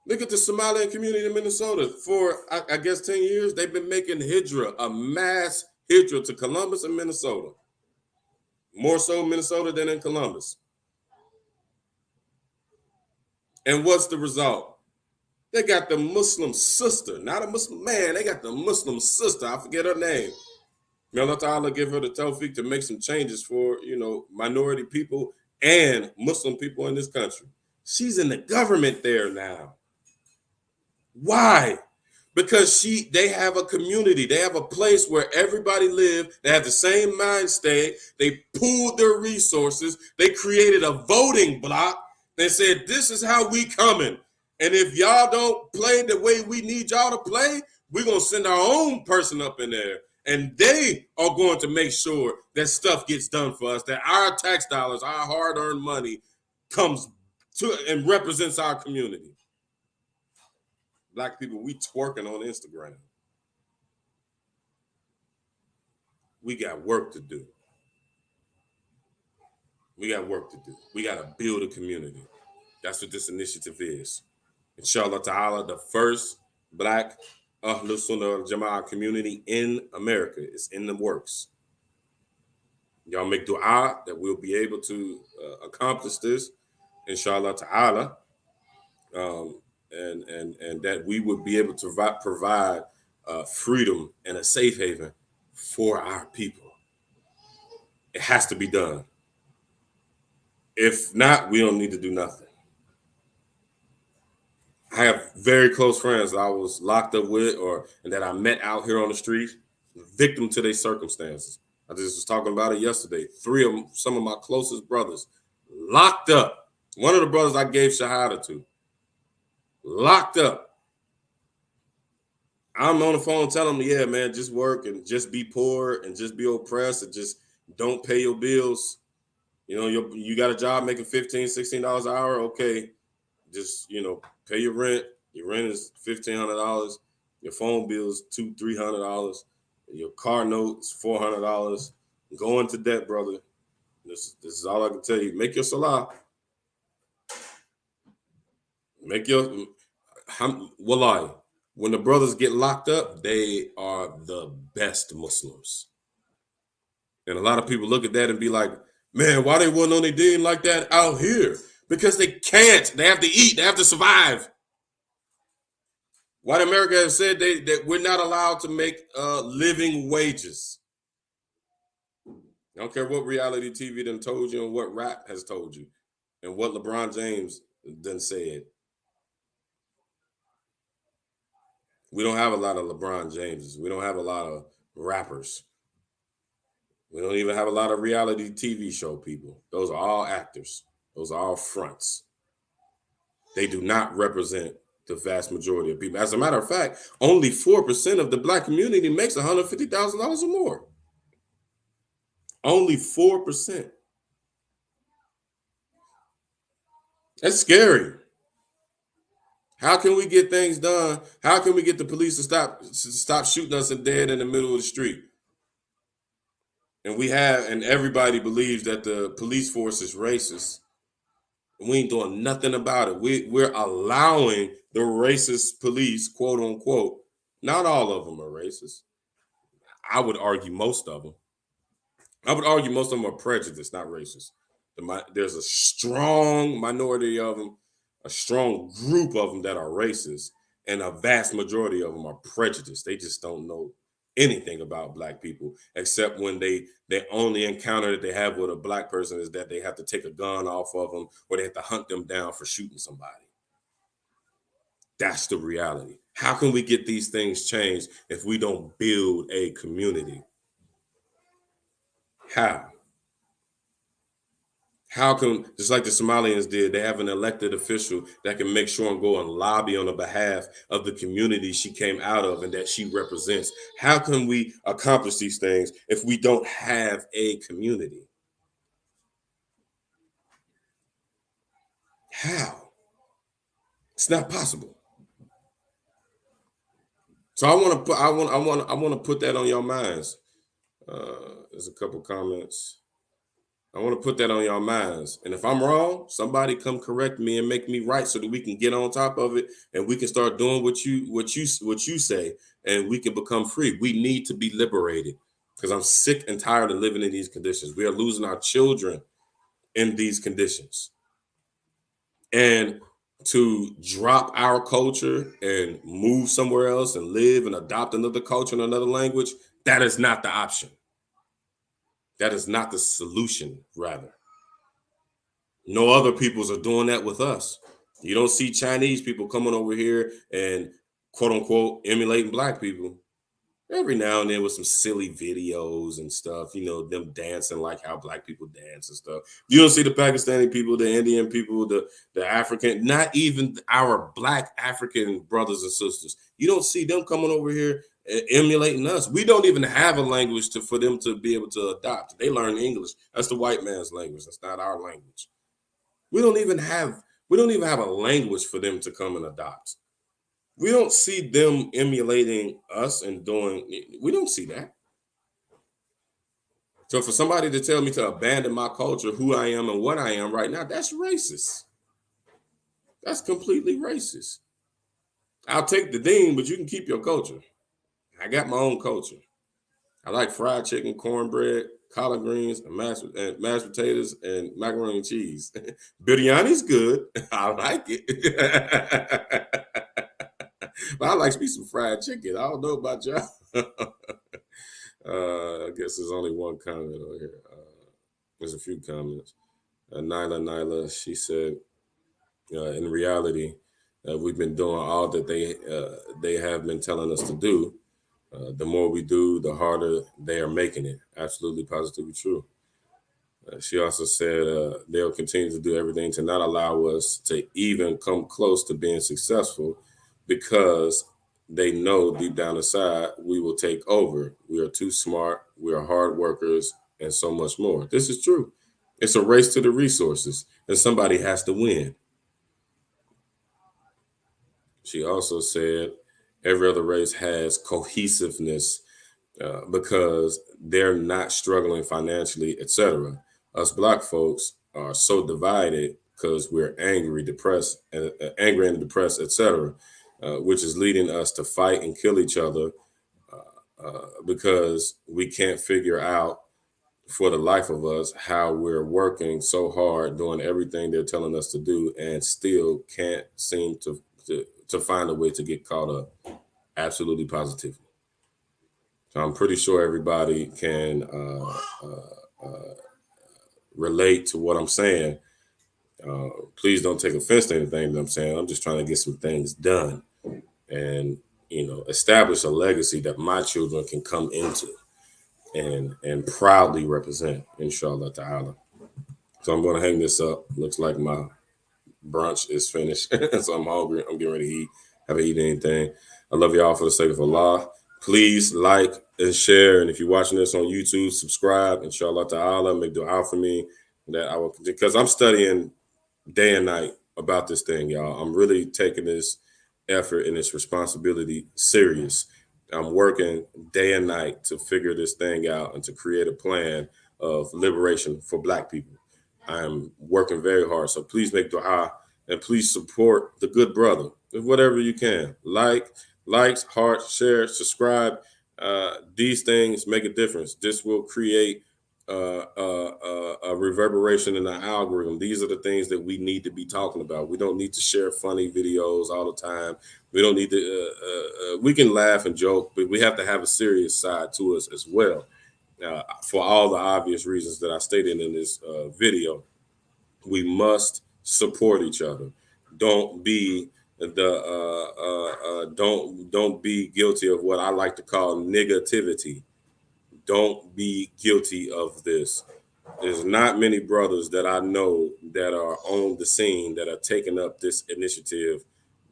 Look at the Somalian community in Minnesota. For, I guess, 10 years, they've been making hijra, a mass hijra to Columbus and Minnesota. More so Minnesota than in Columbus. And what's the result? They got the Muslim sister, not a Muslim man. They got the Muslim sister. I forget her name. May Allah Ta'ala give her the tawfiq to make some changes for, minority people and Muslim people in this country. She's in the government there now. Why? Because they have a community. They have a place where everybody live. They have the same mind state. They pooled their resources. They created a voting block. They said, this is how we coming. And if y'all don't play the way we need y'all to play, we're going to send our own person up in there. And they are going to make sure that stuff gets done for us, that our tax dollars, our hard-earned money comes to and represents our community. Black people, we twerking on Instagram. We got work to do. We got work to do. We got to build a community. That's what this initiative is. Inshallah ta'ala, the first Black Ahlus Sunnah wal Jama'ah community in America is in the works. Y'all make dua that we'll be able to accomplish this, inshallah ta'ala, and that we would be able to provide freedom and a safe haven for our people. It has to be done. If not, we don't need to do nothing. I have very close friends that I was locked up with and that I met out here on the street, victim to their circumstances. I just was talking about it yesterday. Some of my closest brothers locked up. One of the brothers I gave Shahada to, locked up. I'm on the phone telling them, yeah, man, just work and just be poor and just be oppressed and just don't pay your bills. You got a job making $15, $16 an hour. Okay. Just, pay your rent. Your rent is $1,500. Your phone bill is $200, $300. Your car note is $400. Go into debt, brother. This is all I can tell you. Make your salah. Make your wallahi. When the brothers get locked up, they are the best Muslims. And a lot of people look at that and be like, man, why they wasn't on their dean like that out here? Because they can't. They have to eat. They have to survive. White America has said that we're not allowed to make living wages. I don't care what reality TV done told you and what rap has told you and what LeBron James done said. We don't have a lot of LeBron Jameses. We don't have a lot of rappers. We don't even have a lot of reality TV show people. Those are all actors. Those are all fronts. They do not represent the vast majority of people. As a matter of fact, only 4% of the black community makes $150,000 or more. Only 4%. That's scary. How can we get things done? How can we get the police to stop shooting us and dead in the middle of the street? And everybody believes that the police force is racist. We ain't doing nothing about it. We're allowing the racist police, quote unquote. Not all of them are racist. I would argue most of them. I would argue most of them are prejudiced, not racist. There's a strong minority of them, a strong group of them that are racist, and a vast majority of them are prejudiced. They just don't know anything about black people, except when they only encounter that they have with a black person is that they have to take a gun off of them or they have to hunt them down for shooting somebody. That's the reality. How can we get these things changed if we don't build a community? How can, just like the Somalians did, they have an elected official that can make sure and go and lobby on the behalf of the community she came out of and that she represents? How can we accomplish these things if we don't have a community? How? It's not possible. So I want to put that on your minds. There's a couple comments. I want to put that on your minds. And if I'm wrong, somebody come correct me and make me right so that we can get on top of it and we can start doing what you say and we can become free. We need to be liberated because I'm sick and tired of living in these conditions. We are losing our children in these conditions. And to drop our culture and move somewhere else and live and adopt another culture and another language, that is not the option. That is not the solution, rather. No other peoples are doing that with us. You don't see Chinese people coming over here and quote unquote emulating black people. Every now and then with some silly videos and stuff, them dancing like how black people dance and stuff. You don't see the Pakistani people, the Indian people, the African, not even our black African brothers and sisters. You don't see them coming over here emulating us. We don't even have a language for them to be able to adopt. They learn English. That's the white man's language. That's not our language. We don't even have a language for them to come and adopt. We don't see them emulating us and we don't see that. So for somebody to tell me to abandon my culture, who I am and what I am right now, that's racist. That's completely racist. I'll take the dean, but you can keep your culture. I got my own culture. I like fried chicken, cornbread, collard greens, and mashed potatoes, and macaroni and cheese. Biryani's good. I like it. But I like me some fried chicken. I don't know about y'all. I guess there's only one comment on here. There's a few comments. Nyla, she said, in reality, we've been doing all that they have been telling us to do. The more we do, the harder they are making it. Absolutely, positively true. She also said they'll continue to do everything to not allow us to even come close to being successful because they know deep down inside we will take over. We are too smart. We are hard workers and so much more. This is true. It's a race to the resources and somebody has to win. She also said every other race has cohesiveness because they're not struggling financially, etc. Us black folks are so divided because we're angry, depressed, angry and depressed, etc., which is leading us to fight and kill each other because we can't figure out for the life of us how we're working so hard doing everything they're telling us to do and still can't seem to find a way to get caught up. Absolutely positively. So I'm pretty sure everybody can relate to what I'm saying. Please don't take offense to anything that I'm saying. I'm just trying to get some things done and establish a legacy that my children can come into and proudly represent, inshallah ta'ala. So I'm going to hang this up. Looks like my brunch is finished. So I'm hungry. I'm getting ready to eat. Haven't eaten anything. I love y'all for the sake of Allah. Please like and share. And if you're watching this on YouTube, subscribe. Inshallah ta'ala. Make dua for me that I will, because I'm studying day and night about this thing, y'all. I'm really taking this effort and this responsibility serious. I'm working day and night to figure this thing out and to create a plan of liberation for Black people. I'm working very hard. So please make dua and please support the good brother, whatever you can. Likes, hearts, share, subscribe. These things make a difference. This will create a reverberation in the algorithm. These are the things that we need to be talking about. We don't need to share funny videos all the time. We don't need to, we can laugh and joke, but we have to have a serious side to us as well. For all the obvious reasons that I stated in this video, we must support each other. Don't be don't be guilty of what I like to call negativity. Don't be guilty of this. There's not many brothers that I know that are on the scene that are taking up this initiative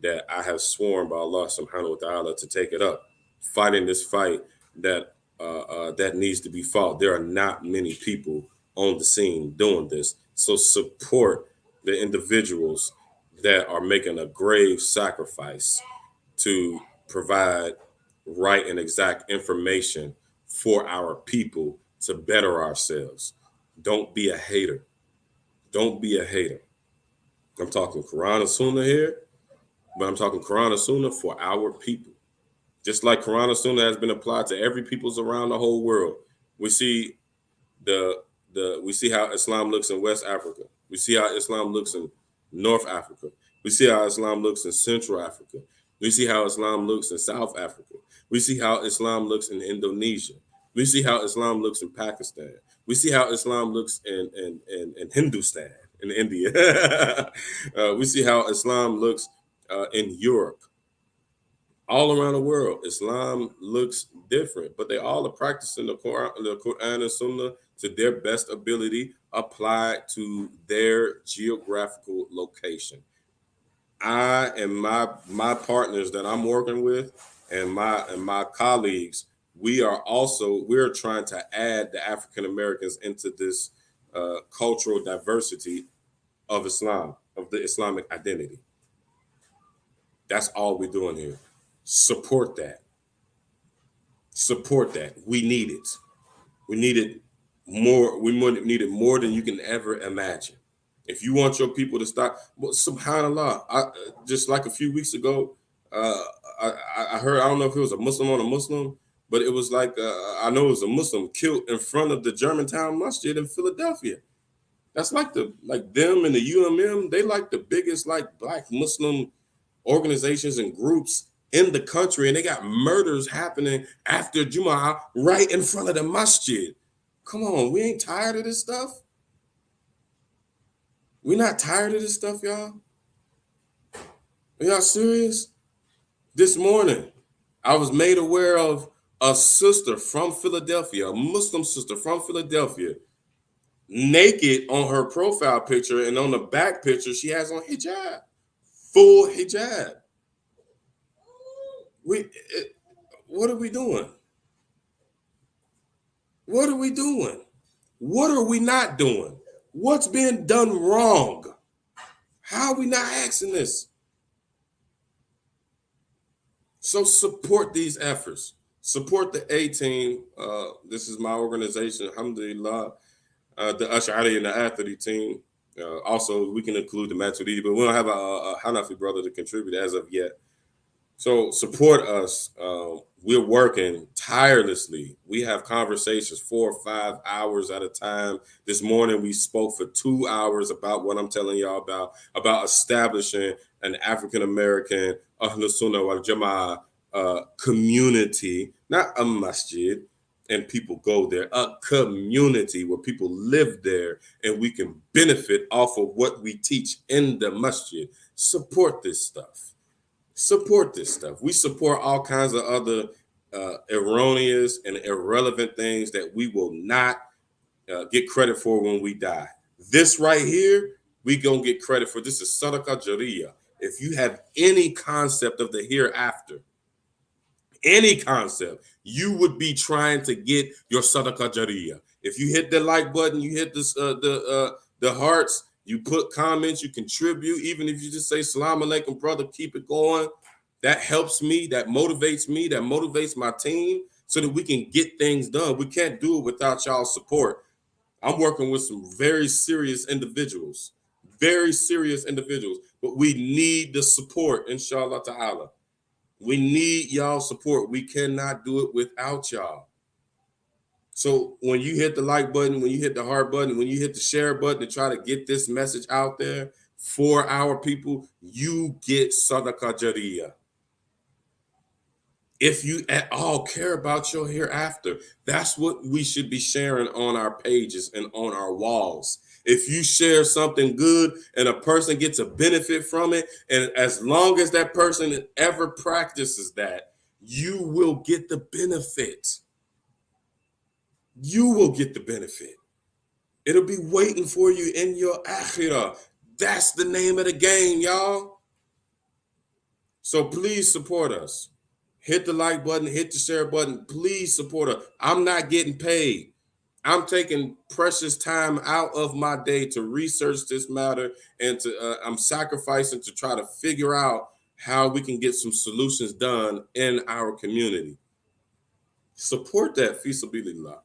that I have sworn by Allah subhanahu wa ta'ala to take it up, fighting this fight that that needs to be fought. There are not many people on the scene doing this. So support the individuals that are making a grave sacrifice to provide right and exact information for our people to better ourselves. Don't be a hater. Don't be a hater. I'm talking Quran and Sunnah here, but I'm talking Quran and Sunnah for our people. Just like Quran and Sunnah has been applied to every peoples around the whole world. We see we see how Islam looks in West Africa. We see how Islam looks in North Africa. We see how Islam looks in Central Africa. We see how Islam looks in South Africa. We see how Islam looks in Indonesia. We see how Islam looks in Pakistan. We see how Islam looks in Hindustan, in India. We see how Islam looks in Europe. All around the world, Islam looks different, but they all are practicing the Quran and Sunnah to their best ability, applied to their geographical location. I and my partners that I'm working with and my colleagues, we're trying to add the African Americans into this cultural diversity of Islam, of the Islamic identity. That's all we're doing here. Support that. Support that. We need it. We need it more. We need it more than you can ever imagine. If you want your people to stop, well, subhanallah, just like a few weeks ago, I heard, I don't know if it was a Muslim on a Muslim, but it was like, I know it was a Muslim killed in front of the Germantown Masjid in Philadelphia. That's like them and the UMM, they like the biggest like Black Muslim organizations and groups in the country, and they got murders happening after Jumu'ah right in front of the masjid. Come on, we ain't tired of this stuff. We not tired of this stuff, y'all. Are y'all serious? This morning, I was made aware of a sister from Philadelphia, a Muslim sister from Philadelphia, naked on her profile picture, and on the back picture, she has on hijab, full hijab. What are we doing? What are we doing? What are we not doing? What's being done wrong? How are we not asking this? So support these efforts. Support the A team. This is my organization, alhamdulillah. The Ash'ari and the Athari team. Also, we can include the Maturidi, but we don't have a Hanafi brother to contribute as of yet. So support us. We're working tirelessly. We have conversations 4 or 5 hours at a time. This morning we spoke for 2 hours about what I'm telling y'all about establishing an African American Ahlus Sunnah wal Jama'ah community, not a masjid, and people go there. A community where people live there, and we can benefit off of what we teach in the masjid. Support this stuff. Support this stuff. We support all kinds of other erroneous and irrelevant things that we will not get credit for when we die. This right here, we gonna get credit for. This is Sadaqah Jariyah. If you have any concept of the hereafter, any concept, you would be trying to get your Sadaqah Jariyah. If you hit the like button, you hit this the hearts, you put comments, you contribute, even if you just say Salam Alaikum, brother, keep it going. That helps me, that motivates my team so that we can get things done. We can't do it without y'all's support. I'm working with some very serious individuals, but we need the support, inshallah ta'ala. We need y'all support. We cannot do it without y'all. So when you hit the like button, when you hit the heart button, when you hit the share button to try to get this message out there for our people, you get Sadaqah Jariyah. If you at all care about your hereafter, that's what we should be sharing on our pages and on our walls. If you share something good and a person gets a benefit from it, and as long as that person ever practices that, you will get the benefit. You will get the benefit. It'll be waiting for you in your akhirah. That's the name of the game, y'all. So please support us. Hit the like button, hit the share button. Please support us. I'm not getting paid. I'm taking precious time out of my day to research this matter, and I'm sacrificing to try to figure out how we can get some solutions done in our community. Support that, fi sabilillah.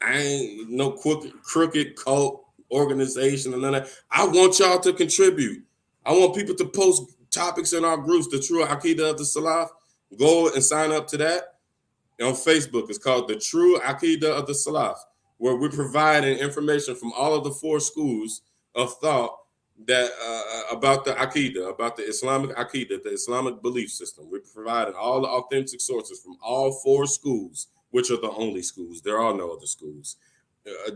I ain't no crooked cult organization and none of that. I want y'all to contribute. I want people to post topics in our groups, the True Aqidah of the Salaf. Go and sign up to that. On Facebook, it's called the True Aqidah of the Salaf, where we're providing information from all of the 4 schools of thought that about the Aqidah, about the Islamic Aqidah, the Islamic belief system. We're providing all the authentic sources from all 4 schools, which are the only schools. There are no other schools.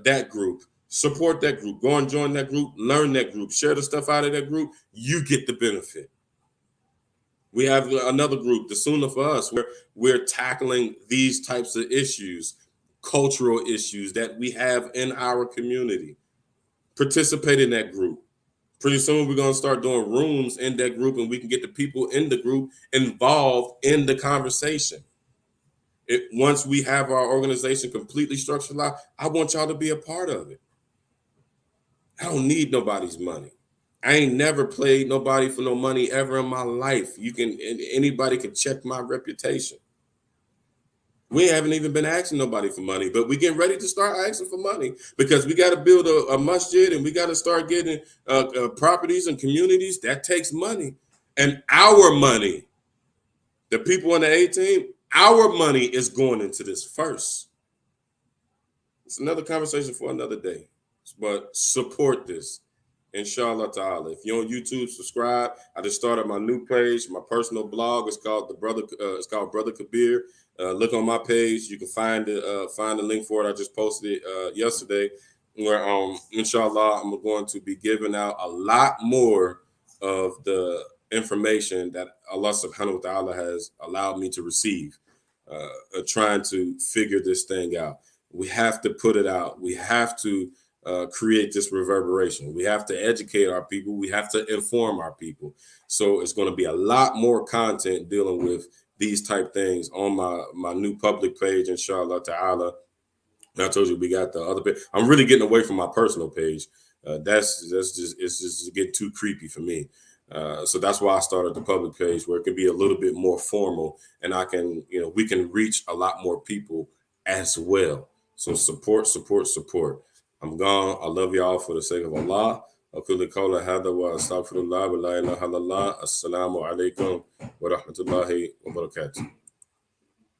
That group, support that group. Go and join that group, learn that group, share the stuff out of that group. You get the benefit. We have another group, the Sunnah for Us, where we're tackling these types of issues, cultural issues that we have in our community. Participate in that group. Pretty soon we're going to start doing rooms in that group, and we can get the people in the group involved in the conversation. Once we have our organization completely structured out, I want y'all to be a part of it. I don't need nobody's money. I ain't never played nobody for no money ever in my life. Anybody can check my reputation. We haven't even been asking nobody for money, but we getting ready to start asking for money because we got to build a masjid, and we got to start getting properties and communities. That takes money, and our money, the people on the 18, our money is going into this first. It's another conversation for another day, but support this. Inshallah ta'ala. If you're on YouTube, subscribe. I just started my new page, my personal blog. It's called Brother Kabir. Look on my page. You can find the link for it. I just posted it yesterday. Where inshallah, I'm going to be giving out a lot more of the information that Allah subhanahu wa ta'ala has allowed me to receive. Trying to figure this thing out. We have to put it out. We have to create this reverberation. We have to educate our people. We have to inform our people. So it's going to be a lot more content dealing with these type things on my new public page, inshallah ta'ala. And I told you we got the other page. I'm really getting away from my personal page. It's just getting too creepy for me. So that's why I started the public page, where it can be a little bit more formal, and we can reach a lot more people as well. So support. I'm gone. I love y'all for the sake of Allah. أقول قولي هذا وأستغفر الله ولا إله إلا الله. السلام عليكم ورحمة الله وبركاته.